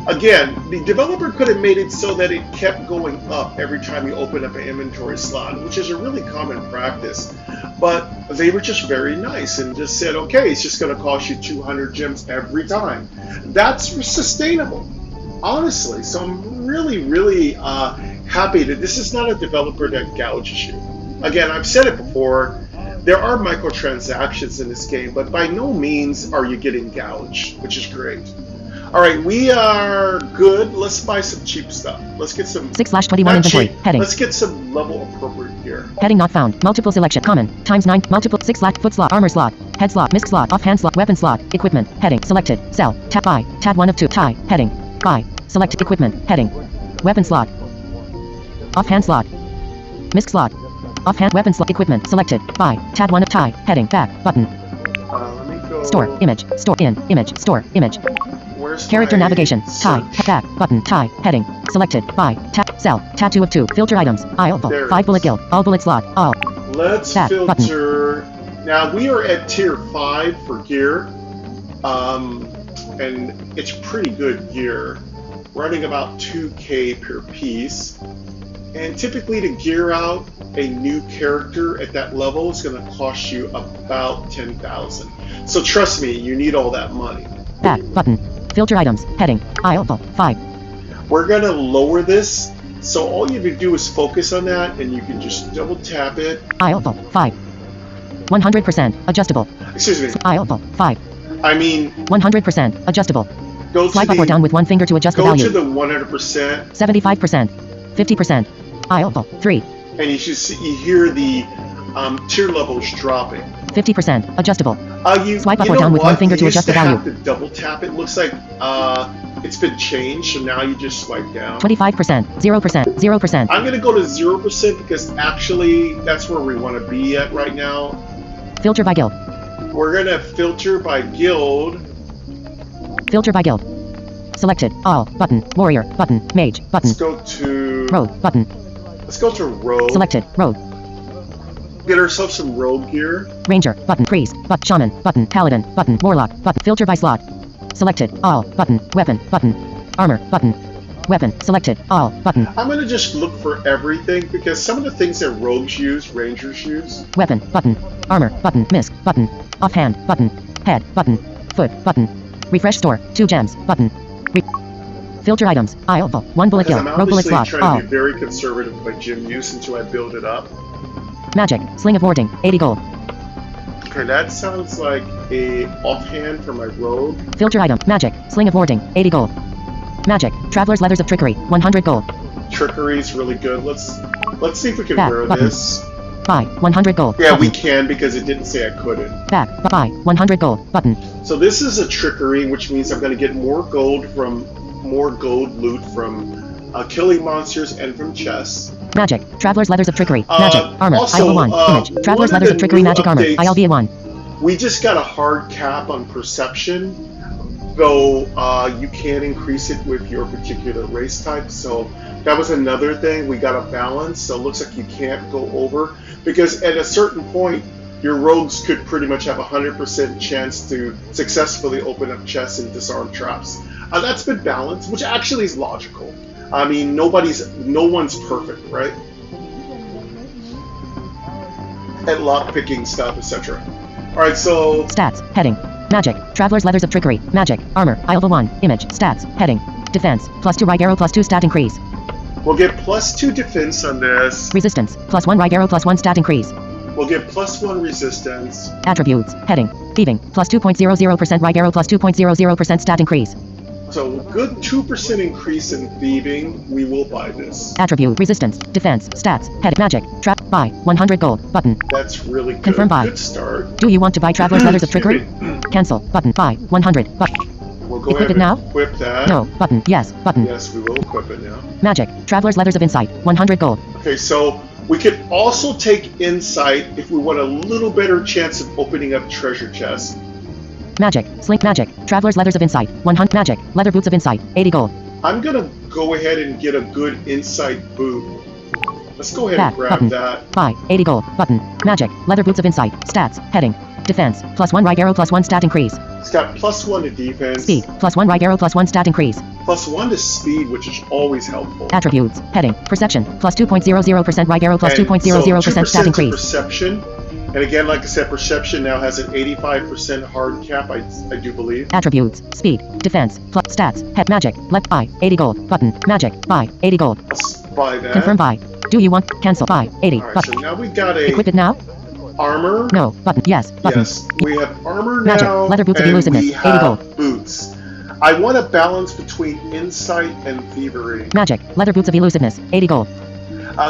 Speaker 1: Again, the developer could have made it so that it kept going up every time you open up an inventory slot, which is a really common practice. But they were just very nice and just said, okay, it's just going to cost you 200 gems every time. That's sustainable, honestly. So I'm really happy that this is not a developer that gouges you. Again, I've said it before, there are microtransactions in this game, but by no means are you getting gouged, which is great. Alright, we are good. Let's buy some cheap stuff. Let's get some
Speaker 2: 6/21 inventory.
Speaker 1: cheap.
Speaker 2: Heading.
Speaker 1: Let's get some level appropriate gear.
Speaker 2: Heading not found. Multiple selection. Common. ×9. Multiple 6 slot. Foot slot. Armor slot. Head slot. Misc slot. Offhand slot. Weapon slot. Equipment. Heading. Selected. Sell. Tab buy. Tab 1 of 2. Tie. Heading. Buy. Select equipment. Heading. Weapon slot. Offhand slot. Misc slot. Offhand weapon slot. Equipment. Selected. Buy. Tab 1 of tie. Heading. Back. Button.
Speaker 1: Let me go.
Speaker 2: Store. Image. Store. In. Image. Store. Image.
Speaker 1: Where's
Speaker 2: Character
Speaker 1: my
Speaker 2: navigation. Tie.
Speaker 1: search?
Speaker 2: Back. Button. Tie. Heading. Selected. Buy. Tab. Sell. Tab 2 of 2. Filter items. Aisle.
Speaker 1: There it
Speaker 2: 5 bullet
Speaker 1: is.
Speaker 2: guild. All bullet slot. All.
Speaker 1: Let's
Speaker 2: Back.
Speaker 1: filter. Now we are at tier 5 for gear. And it's pretty good gear. Running about 2K per piece. And typically to gear out a new character at that level is going to cost you about 10,000. So trust me, you need all that money.
Speaker 2: Back. Button. Filter items. Heading. Aisle. 5.
Speaker 1: We're going to lower this. So all you have to do is focus on that and you can just double tap it.
Speaker 2: Aisle. 5. 100%. Adjustable.
Speaker 1: Excuse me.
Speaker 2: Aisle. 5.
Speaker 1: I mean,
Speaker 2: 100%. Adjustable.
Speaker 1: go to
Speaker 2: Swipe up or down with one finger to adjust the
Speaker 1: go
Speaker 2: value.
Speaker 1: to the 100%.
Speaker 2: 75%. 50%. Aisle. 3.
Speaker 1: And you should see, you hear the tier levels dropping.
Speaker 2: 50%. Adjustable. Swipe up
Speaker 1: You
Speaker 2: or
Speaker 1: know
Speaker 2: down with one
Speaker 1: what?
Speaker 2: finger to
Speaker 1: You
Speaker 2: adjust the
Speaker 1: used
Speaker 2: value.
Speaker 1: have to double tap. It looks like it's been changed, so now you just swipe down.
Speaker 2: 25%. 0%. 0%.
Speaker 1: I'm gonna go to 0% because actually that's where we want to be at right now.
Speaker 2: Filter by guild.
Speaker 1: We're gonna filter by guild.
Speaker 2: Filter by guild. Selected. All. Button. Warrior. Button. Mage. Button.
Speaker 1: Let's go to
Speaker 2: Rogue. Button.
Speaker 1: Let's go to rogue.
Speaker 2: Selected. Rogue.
Speaker 1: Get ourselves some rogue gear.
Speaker 2: Ranger. Button. Priest. Shaman. Button. Paladin. Button. Warlock. Button. Filter by slot. Selected. All. Button. Weapon. Button. Armor. Button. Weapon. Selected. All. Button.
Speaker 1: I'm gonna just look for everything because some of the things that rogues use, rangers use.
Speaker 2: Weapon. Button. Armor. Button. Misc. Button. Offhand. Button. Head. Button. Foot. Button. Refresh store. 2 gems. Button. Filter items. Aisle. 1 bullet
Speaker 1: Because
Speaker 2: kill.
Speaker 1: I'm
Speaker 2: Rogue bullet
Speaker 1: obviously
Speaker 2: slot.
Speaker 1: trying
Speaker 2: All.
Speaker 1: to be very conservative with my gym use until I build it up.
Speaker 2: Magic. Sling of warding. 80 gold.
Speaker 1: Okay, that sounds like a offhand for my rogue.
Speaker 2: Filter item. Magic. Sling of warding. 80 gold. Magic. Traveler's leathers of trickery. 100 gold.
Speaker 1: Trickery is really good. Let's see if we can
Speaker 2: Back
Speaker 1: wear
Speaker 2: button.
Speaker 1: this.
Speaker 2: Buy. 100 gold.
Speaker 1: Yeah, we
Speaker 2: Button.
Speaker 1: can because it didn't say I couldn't.
Speaker 2: Back. Buy. 100 gold. Button.
Speaker 1: So this is a trickery, which means I'm going to get more gold loot from killing monsters and from chests.
Speaker 2: Magic. Traveler's leathers of trickery. Magic. Armor.
Speaker 1: Also,
Speaker 2: IL1. Image. Traveler's
Speaker 1: one of
Speaker 2: leathers
Speaker 1: the
Speaker 2: of trickery.
Speaker 1: new
Speaker 2: Magic armor.
Speaker 1: updates-
Speaker 2: ILB1.
Speaker 1: We just got a hard cap on perception, though you can increase it with your particular race type. So that was another thing. We got a balance, so it looks like you can't go over because at a certain point, your rogues could pretty much have a 100% chance to successfully open up chests and disarm traps. That's been balanced, which actually is logical. I mean, no one's perfect, right? At lockpicking stuff, etc. Alright, so
Speaker 2: Stats. Heading. Magic. Traveler's leathers of trickery. Magic. Armor. IL1. Image. Stats. Heading. Defense. +2 right arrow +2 stat increase.
Speaker 1: we'll get +2 defense on this.
Speaker 2: Resistance. +1 right arrow +1 stat increase.
Speaker 1: We'll get +1 resistance.
Speaker 2: Attributes. Heading. Thieving. +2.00% right arrow +2.00% stat increase.
Speaker 1: So good 2% increase in thieving. We will buy this.
Speaker 2: Attribute. Resistance. Defense. Stats. Head. Magic. Trap. Buy. 100 gold. Button.
Speaker 1: That's really good.
Speaker 2: Confirm buy.
Speaker 1: Good start.
Speaker 2: Do you want to buy Traveler's leathers of
Speaker 1: Excuse
Speaker 2: trickery? Cancel. Button. Buy. 100. Button.
Speaker 1: We'll go
Speaker 2: Equip
Speaker 1: ahead
Speaker 2: it now?
Speaker 1: and equip that.
Speaker 2: No. Button. Yes. Button.
Speaker 1: Yes, we will equip it now.
Speaker 2: Magic. Traveler's leathers of insight. 100 gold.
Speaker 1: Okay, so we could also take insight if we want a little better chance of opening up treasure chests.
Speaker 2: Magic. Slink. Magic. Traveler's leathers of insight. 100. Magic. Leather boots of insight. 80 gold.
Speaker 1: I'm gonna go ahead and get a good insight boot. Let's go ahead
Speaker 2: Back.
Speaker 1: and grab
Speaker 2: Button.
Speaker 1: that.
Speaker 2: Buy. 80 gold. Button. Magic. Leather boots of insight. Stats. Heading. Defense. +1 right arrow +1 stat increase.
Speaker 1: It's got +1 to defense.
Speaker 2: Speed. +1 right arrow +1 stat increase.
Speaker 1: +1 to speed, which is always helpful.
Speaker 2: Attributes. Heading. Perception. +2.00% right arrow
Speaker 1: And
Speaker 2: +2.00%
Speaker 1: so
Speaker 2: stat
Speaker 1: 2%
Speaker 2: increase.
Speaker 1: perception. And again, like I said, perception now has an 85% hard cap, I do believe.
Speaker 2: Attributes. Speed. Defense. Plus stats. Head. Magic. Let buy. 80 gold. Button. Magic. Buy. 80 gold.
Speaker 1: Let's buy that.
Speaker 2: Confirm buy. Do you want? Cancel. Buy. 80.
Speaker 1: Alright, so
Speaker 2: Button.
Speaker 1: now we got
Speaker 2: Equip
Speaker 1: a
Speaker 2: it now?
Speaker 1: armor.
Speaker 2: No. Button. Yes. Button.
Speaker 1: Yes, we have armor
Speaker 2: Magic.
Speaker 1: now,
Speaker 2: Leather boots of
Speaker 1: and
Speaker 2: elusiveness.
Speaker 1: we
Speaker 2: 80
Speaker 1: have
Speaker 2: gold.
Speaker 1: boots. I want a balance between insight and thievery.
Speaker 2: Magic. Leather boots of elusiveness. 80 gold.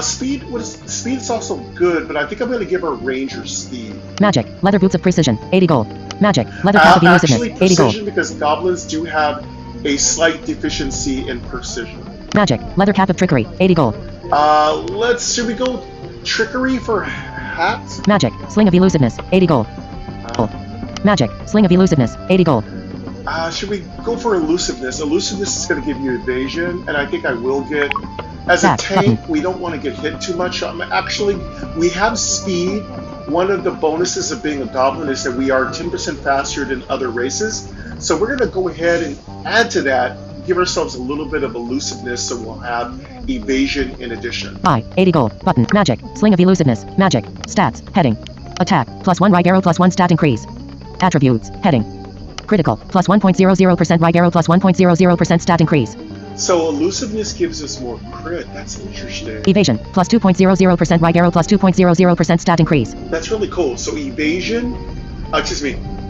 Speaker 1: Speed is also good, but I think I'm going to give her ranger speed.
Speaker 2: Magic. Leather boots of precision. 80 gold. Magic. Leather cap of elusiveness.
Speaker 1: Actually,
Speaker 2: 80 gold.
Speaker 1: precision because goblins do have a slight deficiency in precision.
Speaker 2: Magic. Leather cap of trickery. 80 gold.
Speaker 1: Should we go trickery for hat?
Speaker 2: Magic. Sling of elusiveness. 80 gold. Magic. Sling of elusiveness. 80 gold.
Speaker 1: Should we go for elusiveness? Elusiveness is going to give you evasion, and I think I will get. As a
Speaker 2: Back
Speaker 1: tank,
Speaker 2: button.
Speaker 1: we don't want to get hit too much. Actually, we have speed. One of the bonuses of being a goblin is that we are 10% faster than other races. So we're going to go ahead and add to that, give ourselves a little bit of elusiveness, so we'll have evasion in addition.
Speaker 2: Buy. 80 gold. Button. Magic. Sling of elusiveness. Magic. Stats. Heading. Attack. +1 right arrow +1 stat increase. Attributes. Heading. Critical. +1.00% right arrow +1.00% stat increase.
Speaker 1: So elusiveness gives us more crit. That's interesting.
Speaker 2: Evasion. +2.00% right arrow +2.00% stat increase.
Speaker 1: That's really cool. So evasion,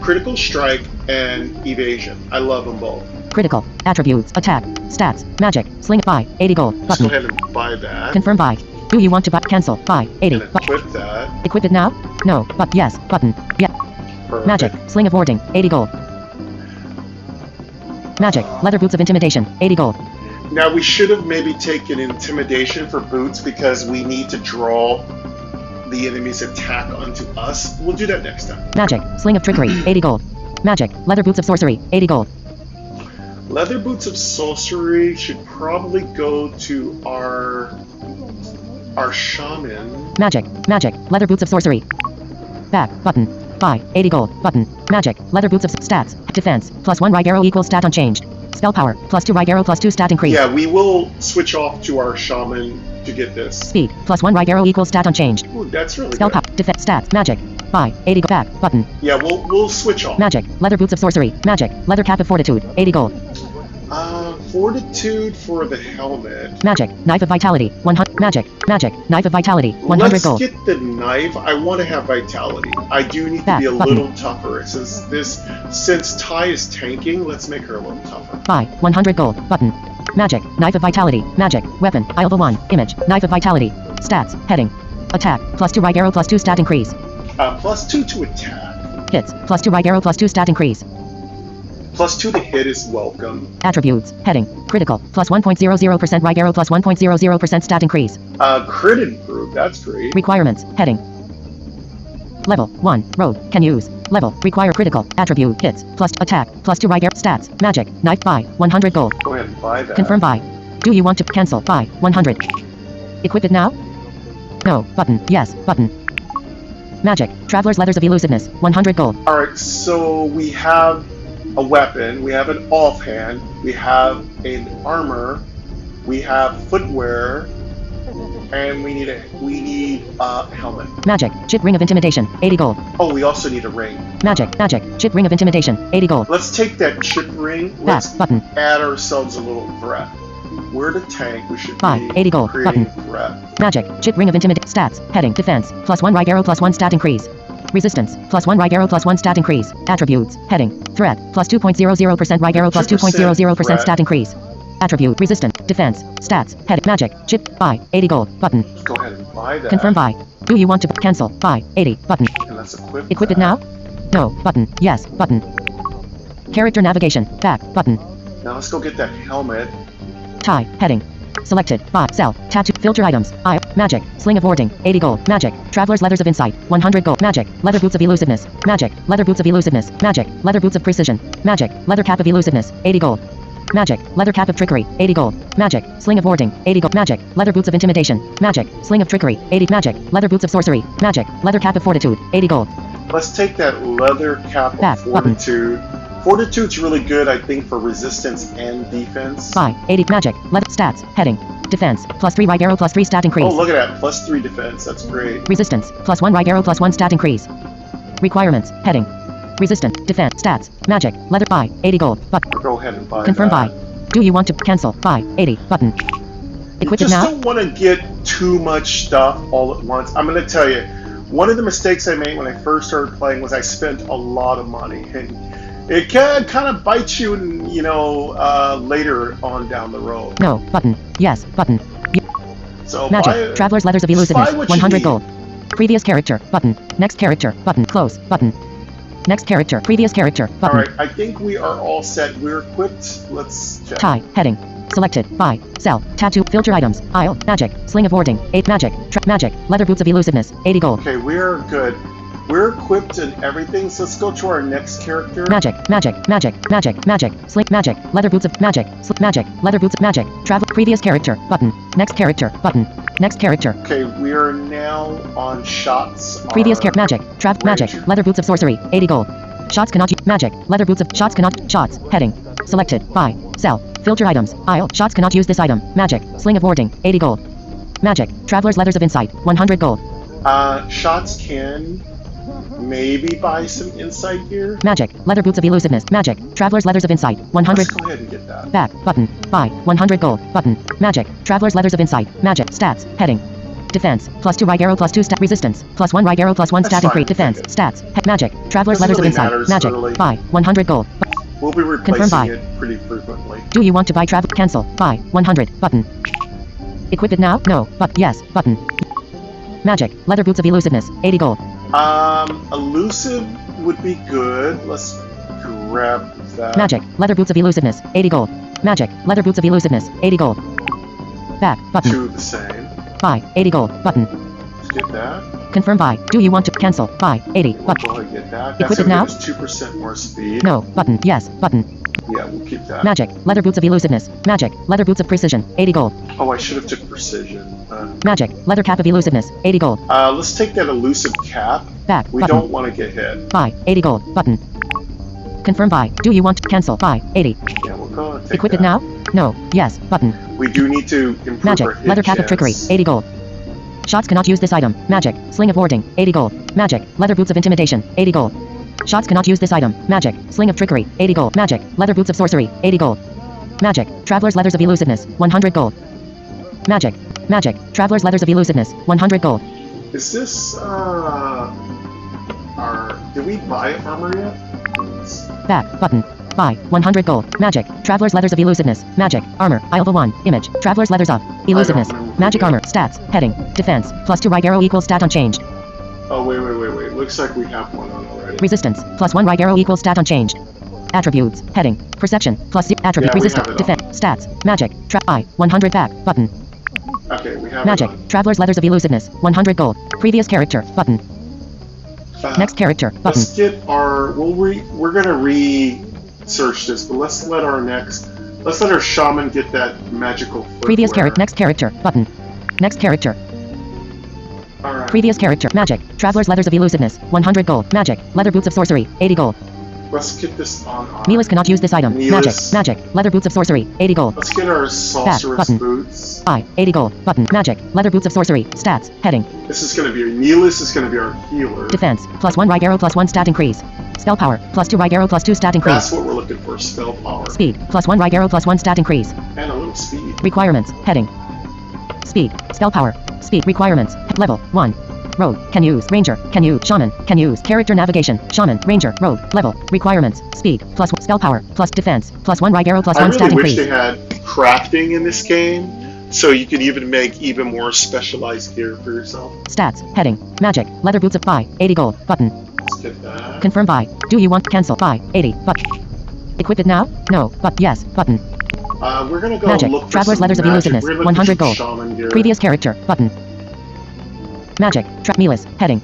Speaker 1: critical strike and evasion. I love them both.
Speaker 2: Critical. Attributes. Attack. Stats. Magic. Sling. Buy. 80 gold.
Speaker 1: Let's go
Speaker 2: Button.
Speaker 1: ahead and buy that.
Speaker 2: Confirm buy. Do you want to buy? Cancel. Buy. 80.
Speaker 1: And equip that.
Speaker 2: Equip it now? No. But yes. Button. Yeah.
Speaker 1: Perfect.
Speaker 2: Magic. Sling of warding. 80 gold. Magic. Leather boots of intimidation. 80 gold.
Speaker 1: Now we should have maybe taken intimidation for boots because we need to draw the enemy's attack onto us. We'll do that next time.
Speaker 2: Magic. Sling of trickery. 80 gold. Magic. Leather boots of sorcery. 80 gold.
Speaker 1: Leather boots of sorcery should probably go to our shaman.
Speaker 2: Magic. Magic. Leather boots of sorcery. Back. Button. Buy. 80 gold. Button. Magic. Leather boots of stats. Defense. +1 right arrow equals stat unchanged. Spell power. +2 right arrow +2 stat increase.
Speaker 1: Yeah, we will switch off to our shaman to get this.
Speaker 2: Speed. +1 right arrow equals stat unchanged.
Speaker 1: Ooh, that's really
Speaker 2: Spell
Speaker 1: good.
Speaker 2: power. Defense. Stats. Magic. Buy. 80 gold. Back. Button.
Speaker 1: Yeah, we'll switch off.
Speaker 2: Magic. Leather boots of sorcery. Magic. Leather cap of fortitude. 80 gold.
Speaker 1: Fortitude for the helmet.
Speaker 2: Magic. Knife of vitality. 100. Magic. Magic. Knife of vitality. 100
Speaker 1: Let's
Speaker 2: gold.
Speaker 1: get the knife. I want to have vitality. I do need to be a little tougher. Since Ty is tanking, let's make her a little tougher.
Speaker 2: Buy. 100 gold. Button. Magic. Knife of vitality. Magic. Weapon. Level 1. Image. Knife of vitality. Stats. Heading. Attack. +2 right arrow +2 stat increase.
Speaker 1: +2 to attack.
Speaker 2: Hits. +2 right arrow +2 stat increase.
Speaker 1: +2 to hit is welcome.
Speaker 2: Attributes. Heading. Critical. +1.00% right arrow +1.00% stat increase.
Speaker 1: Crit improve. That's great.
Speaker 2: Requirements. Heading. Level 1. Rogue. Can use. Level. Require critical. Attribute. Hits. Plus attack. +2 right arrow. Stats. Magic. Knife. Buy. 100 gold.
Speaker 1: Go ahead and buy that.
Speaker 2: Confirm buy. Do you want to cancel? Buy. 100. Equip it now? No. Button. Yes. Button. Magic. Traveler's Leathers of Elusiveness. 100 gold.
Speaker 1: Alright, so we have a weapon, we have an offhand, we have an armor, we have footwear, and we need a helmet.
Speaker 2: Magic. Chip Ring of Intimidation. 80 gold.
Speaker 1: Oh, we also need a ring.
Speaker 2: Magic. Magic. Chip Ring of Intimidation. 80 gold.
Speaker 1: Let's take that chip ring. Let's
Speaker 2: Back. Button.
Speaker 1: add ourselves a little threat. We're the tank. We should
Speaker 2: Buy.
Speaker 1: be
Speaker 2: 80 gold.
Speaker 1: creating
Speaker 2: Button.
Speaker 1: threat.
Speaker 2: Magic. Chip Ring of Intimidation. Stats. Heading. Defense. +1 right arrow +1 stat increase. Resistance. +1 right arrow +1 stat increase. Attributes. Heading. Threat. +2.00% right arrow +2.00% stat increase. Attribute. Resistant. Defense. Stats. Head. Magic. Chip. Buy. 80 gold. Button.
Speaker 1: Go ahead and buy that.
Speaker 2: Confirm buy. Do you want to cancel? Buy. 80. Button.
Speaker 1: And let's equip
Speaker 2: Equip it
Speaker 1: that.
Speaker 2: now? No. Button. Yes. Button. Character navigation. Back. Button.
Speaker 1: Now let's go get that helmet.
Speaker 2: Tie. Heading. Selected. Buy. Sell. Tattoo. Filter items. I. Magic. Sling of warding. 80 gold. Magic. Traveler's Leathers of Insight. 100 gold. Magic. Leather boots of elusiveness. Magic. Leather boots of elusiveness. Magic. Leather boots of precision. Magic. Leather cap of elusiveness. 80 gold. Magic. Leather cap of trickery. 80 gold. Magic. Sling of warding. 80 gold. Magic. Leather boots of intimidation. Magic. Sling of trickery. 80. Magic. Leather boots of sorcery. Magic. Leather cap of fortitude. 80 gold.
Speaker 1: Let's take that leather cap of
Speaker 2: Back. Button.
Speaker 1: fortitude. Fortitude's really good, I think, for resistance and defense.
Speaker 2: Buy. 80. Magic. Leather. Stats. Heading. Defense. +3 right arrow +3 stat increase.
Speaker 1: Oh, look at that. +3 defense. That's great.
Speaker 2: Resistance. +1 right arrow +1 stat increase. Requirements. Heading. Resistant. Defense. Stats. Magic. Leather. Buy. 80 gold. Button.
Speaker 1: Go ahead and buy
Speaker 2: Confirm
Speaker 1: that.
Speaker 2: buy. Do you want to cancel? Buy. 80. Button. Equip it
Speaker 1: You just
Speaker 2: now?
Speaker 1: don't want to get too much stuff all at once. I'm going to tell you, one of the mistakes I made when I first started playing was I spent a lot of money. And it can kind of bite you, later on down the road.
Speaker 2: No. Button. Yes. Button.
Speaker 1: So
Speaker 2: Magic. Traveler's Leathers of Elusiveness.
Speaker 1: buy what you
Speaker 2: 100
Speaker 1: need.
Speaker 2: gold. Previous character. Button. Next character. Button. Close. Button. Next character. Previous character. Button.
Speaker 1: Alright, I think we are all set. We're equipped. Let's check.
Speaker 2: Tie. Heading. Selected. Buy. Sell. Tattoo. Filter items. Aisle. Magic. Sling of warding. 8. Magic. Magic. Leather boots of elusiveness. 80 gold.
Speaker 1: Okay, we're good. We're equipped and everything, so let's go to our next character.
Speaker 2: Magic. Magic. Magic. Magic. Magic. Sling. Magic. Leather boots of magic. Magic. Leather boots of magic. Travel. Previous character. Button. Next character. Button. Next character.
Speaker 1: Okay, we are now on shots.
Speaker 2: Previous
Speaker 1: our
Speaker 2: character. Magic. Magic.
Speaker 1: ranger.
Speaker 2: Leather boots of sorcery. 80 gold. Shots cannot use. Magic. Leather boots of shots cannot. Shots. Heading. Selected. Buy. Sell. Filter items. Aisle. Shots cannot use this item. Magic. Sling of warding. 80 gold. Magic. Traveler's Leathers of Insight. 100 gold.
Speaker 1: Shots can maybe buy some insight here.
Speaker 2: Magic. Leather boots of elusiveness. Magic. Traveler's Leathers of Insight. 100.
Speaker 1: Let's go ahead and get that.
Speaker 2: Back. Button. Buy. 100 gold. Button. Magic. Traveler's Leathers of Insight. Magic. Stats. Heading. Defense. +2 right arrow +2 stat. Resistance. +1 right arrow +1
Speaker 1: That's
Speaker 2: stat
Speaker 1: fine,
Speaker 2: increase. Defense.
Speaker 1: take it.
Speaker 2: Stats. Magic. Traveler's
Speaker 1: Doesn't
Speaker 2: Leathers
Speaker 1: really
Speaker 2: of Insight.
Speaker 1: matters,
Speaker 2: Magic.
Speaker 1: really.
Speaker 2: Buy. 100 gold.
Speaker 1: We'll be
Speaker 2: Confirm buy.
Speaker 1: replacing it pretty frequently.
Speaker 2: Do you want to buy travel? Cancel. Buy. 100. Button. Equip it now? No. But yes. Button. Magic. Leather boots of elusiveness. 80 gold.
Speaker 1: Elusive would be good. Let's grab that.
Speaker 2: Magic. Leather boots of elusiveness. 80 gold. Magic. Leather boots of elusiveness. 80 gold. Back. Button.
Speaker 1: Two the same.
Speaker 2: Buy. 80 gold. Button.
Speaker 1: Let's get that.
Speaker 2: Confirm buy. Do you want to cancel? Buy. 80.
Speaker 1: We'll
Speaker 2: Button.
Speaker 1: go ahead and get that.
Speaker 2: Equip
Speaker 1: That's
Speaker 2: it
Speaker 1: gonna
Speaker 2: now?
Speaker 1: give us 2% more speed.
Speaker 2: No. Button. Yes. Button.
Speaker 1: Yeah, we'll keep that.
Speaker 2: Magic. Leather boots of elusiveness. Magic. Leather boots of precision. 80 gold.
Speaker 1: Oh, I should have took precision.
Speaker 2: Magic. Leather cap of elusiveness. 80 gold.
Speaker 1: Let's take that elusive cap.
Speaker 2: Back.
Speaker 1: We
Speaker 2: Button.
Speaker 1: don't want to get hit.
Speaker 2: Buy. 80 gold. Button. Confirm buy. Do you want to cancel? Buy. 80.
Speaker 1: Yeah, we'll go take
Speaker 2: Equip
Speaker 1: that.
Speaker 2: it now? No. Yes. Button.
Speaker 1: We do need to improve
Speaker 2: Magic.
Speaker 1: our hit
Speaker 2: Leather cap of trickery.
Speaker 1: chance.
Speaker 2: 80 gold. Shots cannot use this item. Magic. Sling of warding. 80 gold. Magic. Leather boots of intimidation. 80 gold. Shots cannot use this item. Magic. Sling of trickery. 80 gold. Magic. Leather boots of sorcery. 80 gold. Magic. Traveler's leathers of elusiveness. 100 gold. Magic. Magic. Traveler's leathers of elusiveness. 100 gold.
Speaker 1: Is this did we buy armor yet?
Speaker 2: Back. Button. Buy. 100 gold. Magic. Traveler's leathers of elusiveness. Magic. Armor. Iota 1. Image. Traveler's leathers of elusiveness. Magic armor. Stats. Heading. Defense. +2 right arrow equals stat unchanged.
Speaker 1: Oh wait. Looks like we have one on already.
Speaker 2: Resistance. +1 right arrow equals stat unchanged. Attributes. Heading. Perception. +0. Attribute.
Speaker 1: Yeah, we
Speaker 2: Resistance.
Speaker 1: have it on.
Speaker 2: Defense. Stats. Magic. 100 back. Button.
Speaker 1: Okay, we have
Speaker 2: Magic.
Speaker 1: it on.
Speaker 2: Traveler's leathers of elusiveness. 100 gold. Previous character. Button. Next character. Button.
Speaker 1: Let's get our. We're gonna research this, but let's let our shaman get that magical footwear.
Speaker 2: Previous character. Next character. Button. Next character.
Speaker 1: All right.
Speaker 2: Previous character. Magic. Traveler's leathers of elusiveness. 100 gold. Magic. Leather boots of sorcery. 80 gold.
Speaker 1: Let's get this on.
Speaker 2: Neelis cannot use this item.
Speaker 1: Neelis.
Speaker 2: Magic. Leather boots of sorcery. 80 gold.
Speaker 1: Let's get our sorceress
Speaker 2: button.
Speaker 1: boots.
Speaker 2: 80 gold. Button. Magic. Leather boots of sorcery. Stats. Heading.
Speaker 1: This is gonna be Neelis is gonna be our healer.
Speaker 2: Defense. +1 right arrow +1 stat increase. Spell power. +2 right arrow +2 stat increase.
Speaker 1: That's what we're looking for. Spell power
Speaker 2: Speed. +1 right arrow +1 stat increase.
Speaker 1: and a little speed.
Speaker 2: Requirements. Heading. Speed. Spell power. Speed. Requirements. Level 1. Rogue. Can use. Ranger. Can use. Shaman. Can use. Character navigation. Shaman. Ranger. Rogue. Level. Requirements. Speed. +1 spell power. + defense. +1 right arrow +1
Speaker 1: I
Speaker 2: stat
Speaker 1: really wish
Speaker 2: increase.
Speaker 1: they had crafting in this game, so you could even make even more specialized gear for yourself.
Speaker 2: Stats. Heading. Magic. Leather boots of buy. 80 gold. Button.
Speaker 1: Let's get that.
Speaker 2: Confirm buy. Do you want cancel buy? 80. But. Equip it now? No. But yes. Button.
Speaker 1: We're gonna go
Speaker 2: Magic.
Speaker 1: look for
Speaker 2: Traveler's
Speaker 1: some
Speaker 2: leathers of
Speaker 1: magic.
Speaker 2: elusiveness.
Speaker 1: We're looking
Speaker 2: 100
Speaker 1: for
Speaker 2: gold.
Speaker 1: shaman gear.
Speaker 2: Previous character. Button. Magic. Melis. Heading.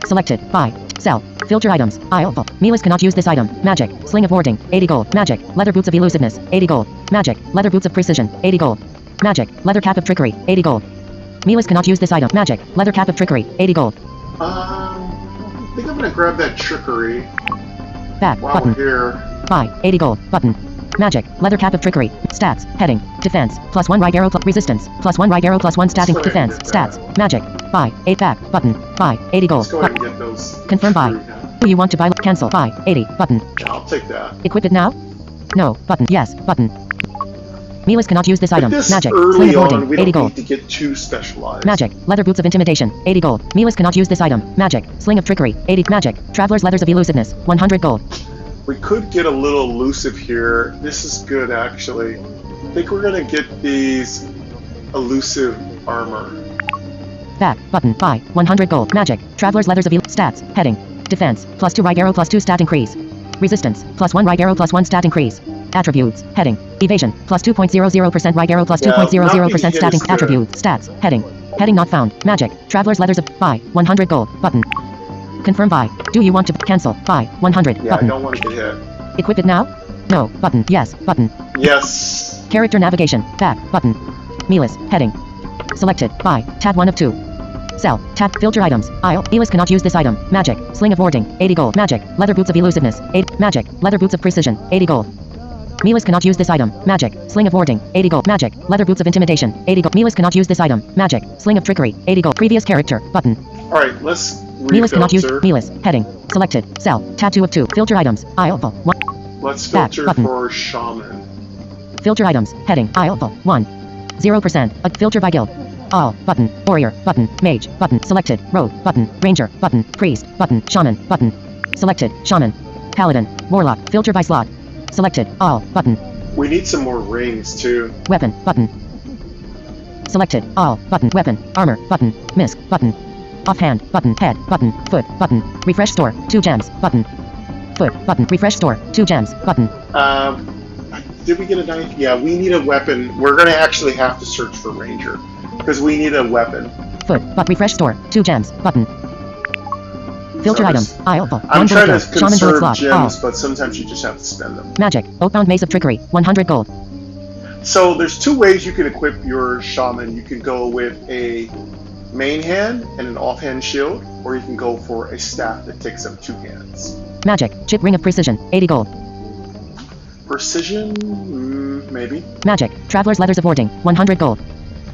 Speaker 2: Selected. Buy. Sell. Filter items. Aisle. Melis cannot use this item. Magic. Sling of warding. 80 gold. Magic. Leather boots of elusiveness. 80 gold. Magic. Leather boots of precision. 80 gold. Magic. Leather cap of trickery. 80 gold. Melis cannot use this item. Magic. Leather cap of trickery. 80 gold.
Speaker 1: I think I'm gonna grab that trickery
Speaker 2: Back.
Speaker 1: while
Speaker 2: Button.
Speaker 1: we're here.
Speaker 2: Buy. 80 gold. Button. Magic. Leather cap of trickery. Stats. Heading. Defense. +1 right arrow resistance. +1 right arrow +1 stat
Speaker 1: Let's go ahead and
Speaker 2: defense.
Speaker 1: get that.
Speaker 2: Stats. Magic. Buy. 8 back. Button. Buy. 80 gold.
Speaker 1: Let's go ahead and get those.
Speaker 2: Confirm buy.
Speaker 1: trickery now.
Speaker 2: Do you want to buy? Cancel. Buy. 80. Button.
Speaker 1: Yeah, I'll take that.
Speaker 2: Equip it now? No. Button. Yes. Button. Melis cannot use this
Speaker 1: At
Speaker 2: item.
Speaker 1: this
Speaker 2: Magic. Sling
Speaker 1: early
Speaker 2: of
Speaker 1: on,
Speaker 2: warding.
Speaker 1: we
Speaker 2: 80
Speaker 1: don't
Speaker 2: gold.
Speaker 1: need to get too specialized.
Speaker 2: Magic. Leather boots of intimidation. 80 gold. Melis cannot use this item. Magic. Sling of trickery. 80. Magic. Traveler's leathers of elusiveness. 100 gold.
Speaker 1: We could get a little elusive here. This is good, actually. I think we're gonna get these elusive armor.
Speaker 2: Back. Button. Buy. 100 gold. Magic. Traveler's leathers of stats. Heading. Defense. +2 right arrow +2 stat increase. Resistance. +1 right arrow +1 stat increase. Attributes. Heading. Evasion. +2.00% right arrow +2.00%
Speaker 1: Yeah,
Speaker 2: stat
Speaker 1: not being hit is
Speaker 2: attributes. Stats. Heading. Heading not found. Magic. Traveler's leathers of buy. 100 gold. Button. Confirm buy. Do you want to cancel? Buy. 100.
Speaker 1: Yeah,
Speaker 2: Button.
Speaker 1: I don't want to get hit.
Speaker 2: Equip it now? No. Button. Yes. Button.
Speaker 1: Yes.
Speaker 2: Character navigation. Back. Button. Melis. Heading. Selected. Buy. Tab 1 of 2. Sell. Tab. Filter items. Aisle. Melis cannot use this item. Magic. Sling of warding. 80 gold. Magic. Leather boots of elusiveness. 8. Magic. Leather boots of precision. 80 gold. Melis cannot use this item. Magic. Sling of warding. 80 gold. Magic. Leather boots of intimidation. 80 gold. Melis cannot use this item. Magic. Sling of trickery. 80 gold. Previous character. Button.
Speaker 1: All right, let's
Speaker 2: Melis cannot use.
Speaker 1: refilter.
Speaker 2: Melis. Heading. Selected. Sell. Tab 2 of 2. Filter items. Aisle. 1.
Speaker 1: Let's
Speaker 2: Back
Speaker 1: filter
Speaker 2: button.
Speaker 1: for shaman.
Speaker 2: Filter items. Heading. Aisle. 1. 0%. Filter by guild. All. Button. Warrior. Button. Mage. Button. Selected. Rogue. Button. Ranger. Button. Priest. Button. Shaman. Button. Selected. Shaman. Paladin. Warlock. Filter by slot. Selected. All. Button.
Speaker 1: We need some more rings too.
Speaker 2: Weapon. Button. Selected. All. Button. Weapon. Armor. Button. Misc. Button. Offhand. Button. Head. Button. Foot. Button. Refresh store. 2 gems. Button. Foot. Button. Refresh store. 2 gems. Button.
Speaker 1: Did we get a knife? Yeah, we need a weapon. We're gonna actually have to search for ranger because we need a weapon.
Speaker 2: Foot. But refresh store. 2 gems. Button. Filter
Speaker 1: So
Speaker 2: items. Aisle.
Speaker 1: I'm
Speaker 2: 1
Speaker 1: trying
Speaker 2: bullet
Speaker 1: to
Speaker 2: gold. Shaman bullet
Speaker 1: conserve
Speaker 2: slot. All.
Speaker 1: gems, but sometimes you just have to spend them.
Speaker 2: Magic. Oakbound maze of trickery. 100 gold.
Speaker 1: So there's 2 ways you can equip your shaman. You can go with a main hand and an offhand shield, or you can go for a staff that takes up 2 hands.
Speaker 2: Magic. Chip ring of precision. 80 gold.
Speaker 1: Precision? Maybe.
Speaker 2: Magic. Traveler's Leathers of Warding. 100 gold.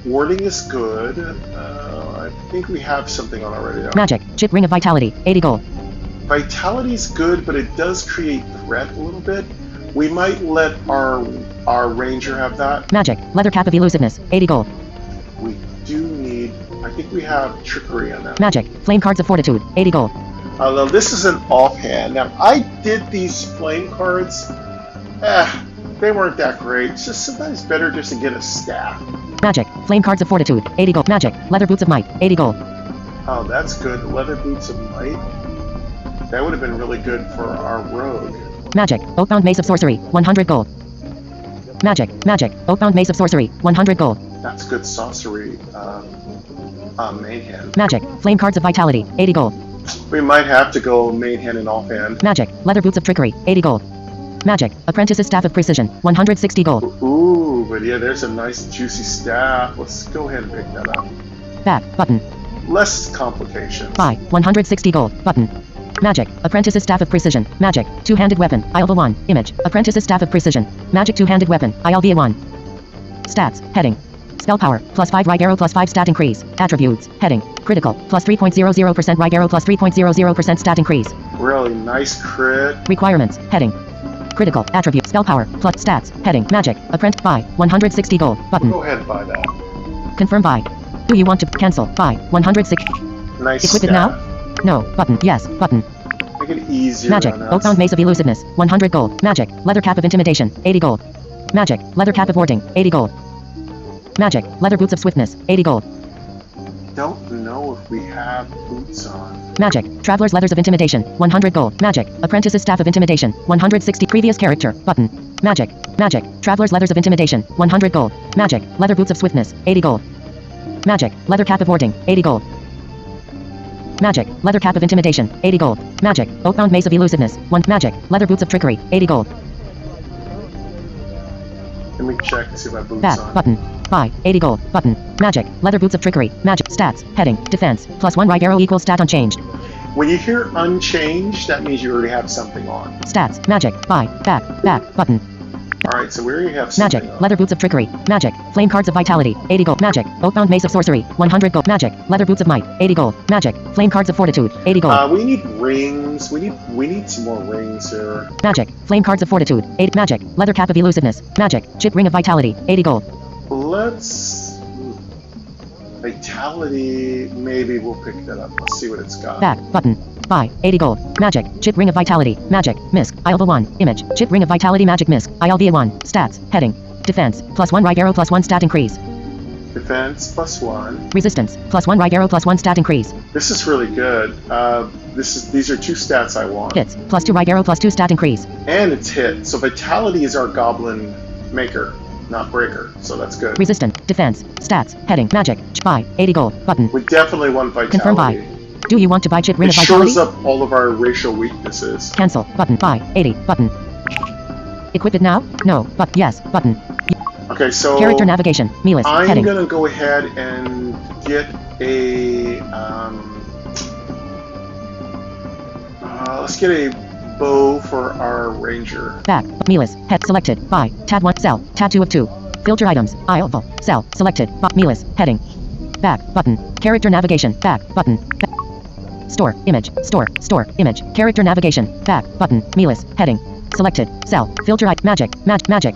Speaker 1: Warding is good. I think we have something on already, though.
Speaker 2: Magic. Chip Ring of Vitality. 80 gold.
Speaker 1: Vitality's good, but it does create threat a little bit. We might let our ranger have that.
Speaker 2: Magic. Leather Cap of Elusiveness. 80 gold.
Speaker 1: We do need... I think we have trickery on that.
Speaker 2: Magic. Flame Cards of Fortitude. 80 gold.
Speaker 1: Although this is an offhand. Now, I did these flame cards. They weren't that great. It's just sometimes better just to get a staff.
Speaker 2: Magic. Flame Cards of Fortitude. 80 gold. Magic. Leather Boots of Might. 80 gold.
Speaker 1: Oh, that's good. Leather Boots of Might. That would have been really good for our rogue.
Speaker 2: Magic. Oakbound Mace of Sorcery. 100 gold. Magic. Magic. Oakbound Mace of Sorcery. 100 gold.
Speaker 1: That's good sorcery. Main hand.
Speaker 2: Magic. Flame Cards of Vitality. 80 gold.
Speaker 1: We might have to go main hand and offhand.
Speaker 2: Magic. Leather Boots of Trickery. 80 gold. Magic. Apprentice's Staff of Precision. 160 gold.
Speaker 1: Ooh, but yeah, there's a nice juicy staff. Let's go ahead and pick that up.
Speaker 2: Back. Button.
Speaker 1: Less complications.
Speaker 2: Buy. 160 gold. Button. Magic. Apprentice's Staff of Precision. Magic. Two-handed weapon. Ilva 1. Image. Apprentice's Staff of Precision. Magic two-handed weapon. Ilva 1. Stats. Heading. Spell power. +5 right arrow +5 stat increase. Attributes. Heading. Critical. +3.00% right arrow +3.00% stat increase.
Speaker 1: Really nice crit.
Speaker 2: Requirements. Heading. Critical. Attribute. Spell power. Plus stats. Heading. Magic. Apprentice. Buy. 160 gold. Button.
Speaker 1: Go ahead and buy that.
Speaker 2: Confirm buy. Do you want to cancel? Buy. 160.
Speaker 1: Nice
Speaker 2: Equip it
Speaker 1: staff.
Speaker 2: now? No. Button. Yes. Button.
Speaker 1: Make it easier
Speaker 2: Magic.
Speaker 1: on us.
Speaker 2: Oakbound Mace of Elusiveness. 100 gold. Magic. Leather Cap of Intimidation. 80 gold. Magic. Leather Cap of Warding. 80 gold. Magic. Leather Boots of Swiftness. 80 gold.
Speaker 1: Don't know if we have boots on.
Speaker 2: Magic. Traveler's Leathers of Intimidation. 100 gold. Magic. Apprentice's Staff of Intimidation. 160. Previous character. Button. Magic. Magic. Traveler's Leathers of Intimidation. 100 gold. Magic. Leather Boots of Swiftness. 80 gold. Magic. Leather Cap of Warding. 80 gold. Magic. Leather Cap of Intimidation. 80 gold. Magic. Oakbound Mace of Elusiveness. 1. Magic. Leather Boots of Trickery. 80 gold.
Speaker 1: Let me check and see if my boots
Speaker 2: Back.
Speaker 1: on.
Speaker 2: Button. Buy. 80 gold. Button. Magic. Leather Boots of Trickery. Magic. Stats. Heading. Defense. +1 right arrow equals stat unchanged.
Speaker 1: When you hear unchanged, that means you already have something on.
Speaker 2: Stats. Magic. Buy. Back. Back. Button.
Speaker 1: Alright, so we already have something
Speaker 2: Magic.
Speaker 1: on.
Speaker 2: Leather Boots of Trickery. Magic. Flame Cards of Vitality. 80 gold. Magic. Oakbound Mace of Sorcery. 100 gold. Magic. Leather Boots of Might. 80 gold. Magic. Flame Cards of Fortitude. 80 gold.
Speaker 1: We need rings. We need some more rings here.
Speaker 2: Magic. Flame Cards of Fortitude. 8. Magic. Leather Cap of Elusiveness. Magic. Chip Ring of Vitality. 80 gold.
Speaker 1: Let's... Vitality, maybe we'll pick that up. Let's see what it's got.
Speaker 2: Back. Button. Buy. 80 gold. Magic. Chip Ring of Vitality. Magic. Misk. Ilva 1. Image. Chip Ring of Vitality. Magic. Misk. Ilva 1. Stats. Heading. Defense. +1 right arrow +1 stat increase.
Speaker 1: Defense, +1.
Speaker 2: Resistance. +1 right arrow +1 stat increase.
Speaker 1: This is really good. These are 2 stats I want.
Speaker 2: Hits. +2 right arrow +2 stat increase.
Speaker 1: And it's hit. So Vitality is our goblin maker, not breaker. So that's good.
Speaker 2: Resistant. Defense. Stats. Heading. Magic. Buy. 80 gold. Button.
Speaker 1: We definitely want Vitality.
Speaker 2: Confirm buy. Do you want to buy Chip Ring
Speaker 1: It
Speaker 2: of Vitality?
Speaker 1: shows up all of our racial weaknesses.
Speaker 2: Cancel. Button. Buy. 80. Button. Equip it now? No. But yes. Button.
Speaker 1: Okay, so
Speaker 2: Character navigation. Melis.
Speaker 1: I'm
Speaker 2: Heading.
Speaker 1: gonna go ahead and get a let's get a bow for our ranger.
Speaker 2: Back. Melis. Head. Selected. Buy. Tab 1. Sell. Tab 2 of 2. Filter items. Aisle. Sell. Selected. Melis. Heading. Back. Button. Character navigation. Back. Button. Store. Image. Store. Store. Image. Character navigation. Back. Button. Melis. Heading. Selected. Sell. Filter item. Magic. Magic.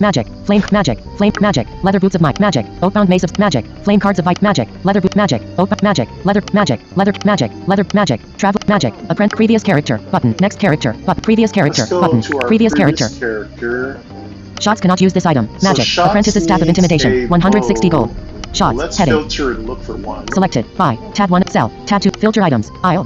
Speaker 2: Magic. Flame. Magic. Flame. Magic. Leather Boots of Might. Magic. Oakbound Mace of Magic. Flame Cards of Might. Magic. Leather Boot. Magic. Oakbound Magic. Leather. Magic. Leather. Magic. Leather. Magic. Travel. Magic. Apprentice. Previous character. Button. Next character. Button. Previous character.
Speaker 1: Let's go
Speaker 2: Button.
Speaker 1: to our
Speaker 2: Previous character.
Speaker 1: character.
Speaker 2: Shots cannot use this item.
Speaker 1: So
Speaker 2: Magic.
Speaker 1: Shots
Speaker 2: Apprentice's Staff of
Speaker 1: needs
Speaker 2: Intimidation.
Speaker 1: a
Speaker 2: 160
Speaker 1: bow.
Speaker 2: gold. Shots.
Speaker 1: Let's
Speaker 2: Heading.
Speaker 1: filter and look for one.
Speaker 2: Selected. Buy. Tab 1. Sell. Tab 2. Filter items. Aisle.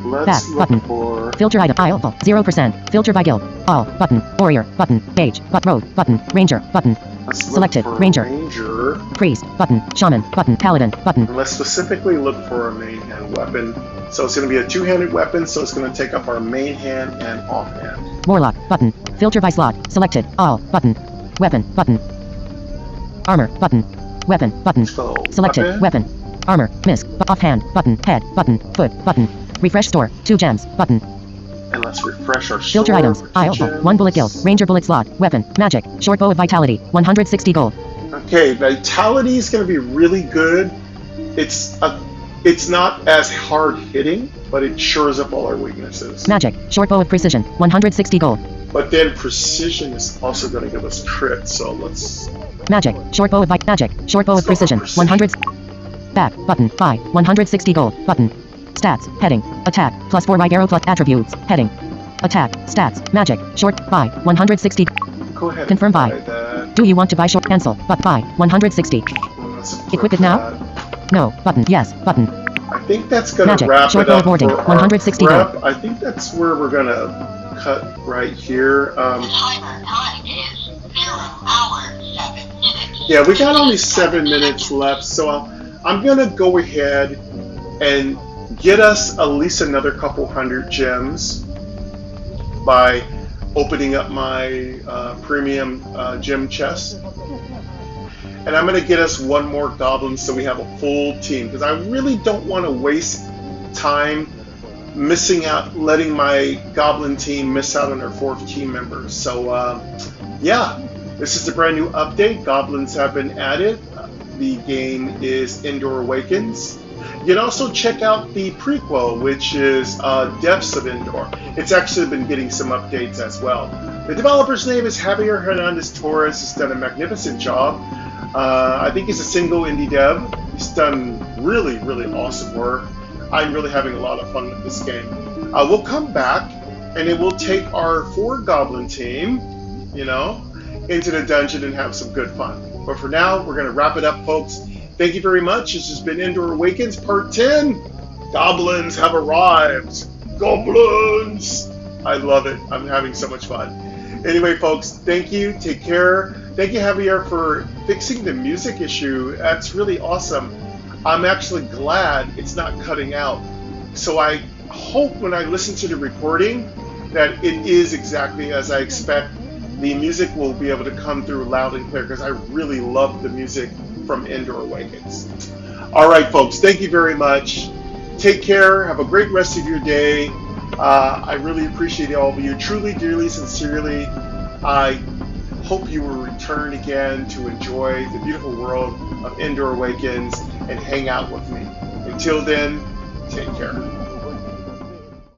Speaker 1: Let's
Speaker 2: Back.
Speaker 1: look
Speaker 2: Button.
Speaker 1: for
Speaker 2: Filter item. Aisle. 0%. Filter by guild. All. Button. Warrior. Button. Mage. Road. Button. Ranger. Button.
Speaker 1: let's look
Speaker 2: Selected.
Speaker 1: for
Speaker 2: Ranger.
Speaker 1: Ranger.
Speaker 2: Priest. Button. Shaman. Button. Paladin. Button.
Speaker 1: And let's specifically look for a main hand weapon. So it's going to be a 2-handed weapon, so it's going to take up our main hand and offhand.
Speaker 2: Warlock. Button. Filter by slot. Selected. All. Button. Weapon. Button. Armor. Button. Weapon. Button.
Speaker 1: So
Speaker 2: Selected. Weapon. Armor. Misk. Offhand. Button. Head. Button. Foot. Button. Refresh store. 2 gems. Button.
Speaker 1: And let's refresh our
Speaker 2: Filter
Speaker 1: store
Speaker 2: items.
Speaker 1: for
Speaker 2: Aisle.
Speaker 1: gems.
Speaker 2: 1 bullet guild. Ranger bullet slot. Weapon. Magic. Short bow of vitality. 160 gold.
Speaker 1: Okay, vitality is going to be really good. It's not as hard hitting, but it shores up all our weaknesses.
Speaker 2: Magic. Short bow of precision. 160 gold.
Speaker 1: But then precision is also going to give us crit, so let's...
Speaker 2: Magic. Short bow of magic. Short bow of precision. 100. Back. Button. Buy. 160 gold. Button. Stats. Heading. Attack. +4 right arrow plus attributes. Heading. Attack. Stats. Magic. Short. Buy. 160.
Speaker 1: Go ahead.
Speaker 2: Confirm buy.
Speaker 1: That.
Speaker 2: Do you want to buy short? Cancel. But buy. 160. Equip it now?
Speaker 1: That.
Speaker 2: No. Button. Yes. Button.
Speaker 1: I think that's going to
Speaker 2: Magic.
Speaker 1: wrap
Speaker 2: Short
Speaker 1: it up
Speaker 2: bow boarding.
Speaker 1: for
Speaker 2: 160
Speaker 1: our
Speaker 2: gold.
Speaker 1: prep. I think that's where we're going to cut right here.
Speaker 3: Timer time is 0 hour 7 minutes.
Speaker 1: Yeah, we got only 7 minutes left, so I'm going to go ahead and get us at least another couple hundred gems by opening up my premium gem chest. And I'm going to get us one more goblin so we have a full team, because I really don't want to waste time missing out, letting my goblin team miss out on their 4th team member. So yeah, this is a brand new update. Goblins have been added. The game is Endore Awakens. You can also check out the prequel, which is Depths of Endor. It's actually been getting some updates as well. The developer's name is Javier Hernandez Torres. He's done a magnificent job. I think he's a single indie dev. He's done really, really awesome work. I'm really having a lot of fun with this game. We'll come back, and it will take our 4 goblin team, you know, into the dungeon and have some good fun. But for now, we're going to wrap it up, folks. Thank you very much. This has been Endore Awakens Part 10. Goblins have arrived. Goblins! I love it. I'm having so much fun. Anyway, folks, thank you. Take care. Thank you, Javier, for fixing the music issue. That's really awesome. I'm actually glad it's not cutting out. So I hope when I listen to the recording that it is exactly as I expect. The music will be able to come through loud and clear, because I really love the music from Endore Awakens. All right, folks, thank you very much. Take care. Have a great rest of your day. I really appreciate all of you. Truly, dearly, sincerely, I hope you will return again to enjoy the beautiful world of Endore Awakens and hang out with me. Until then, take care.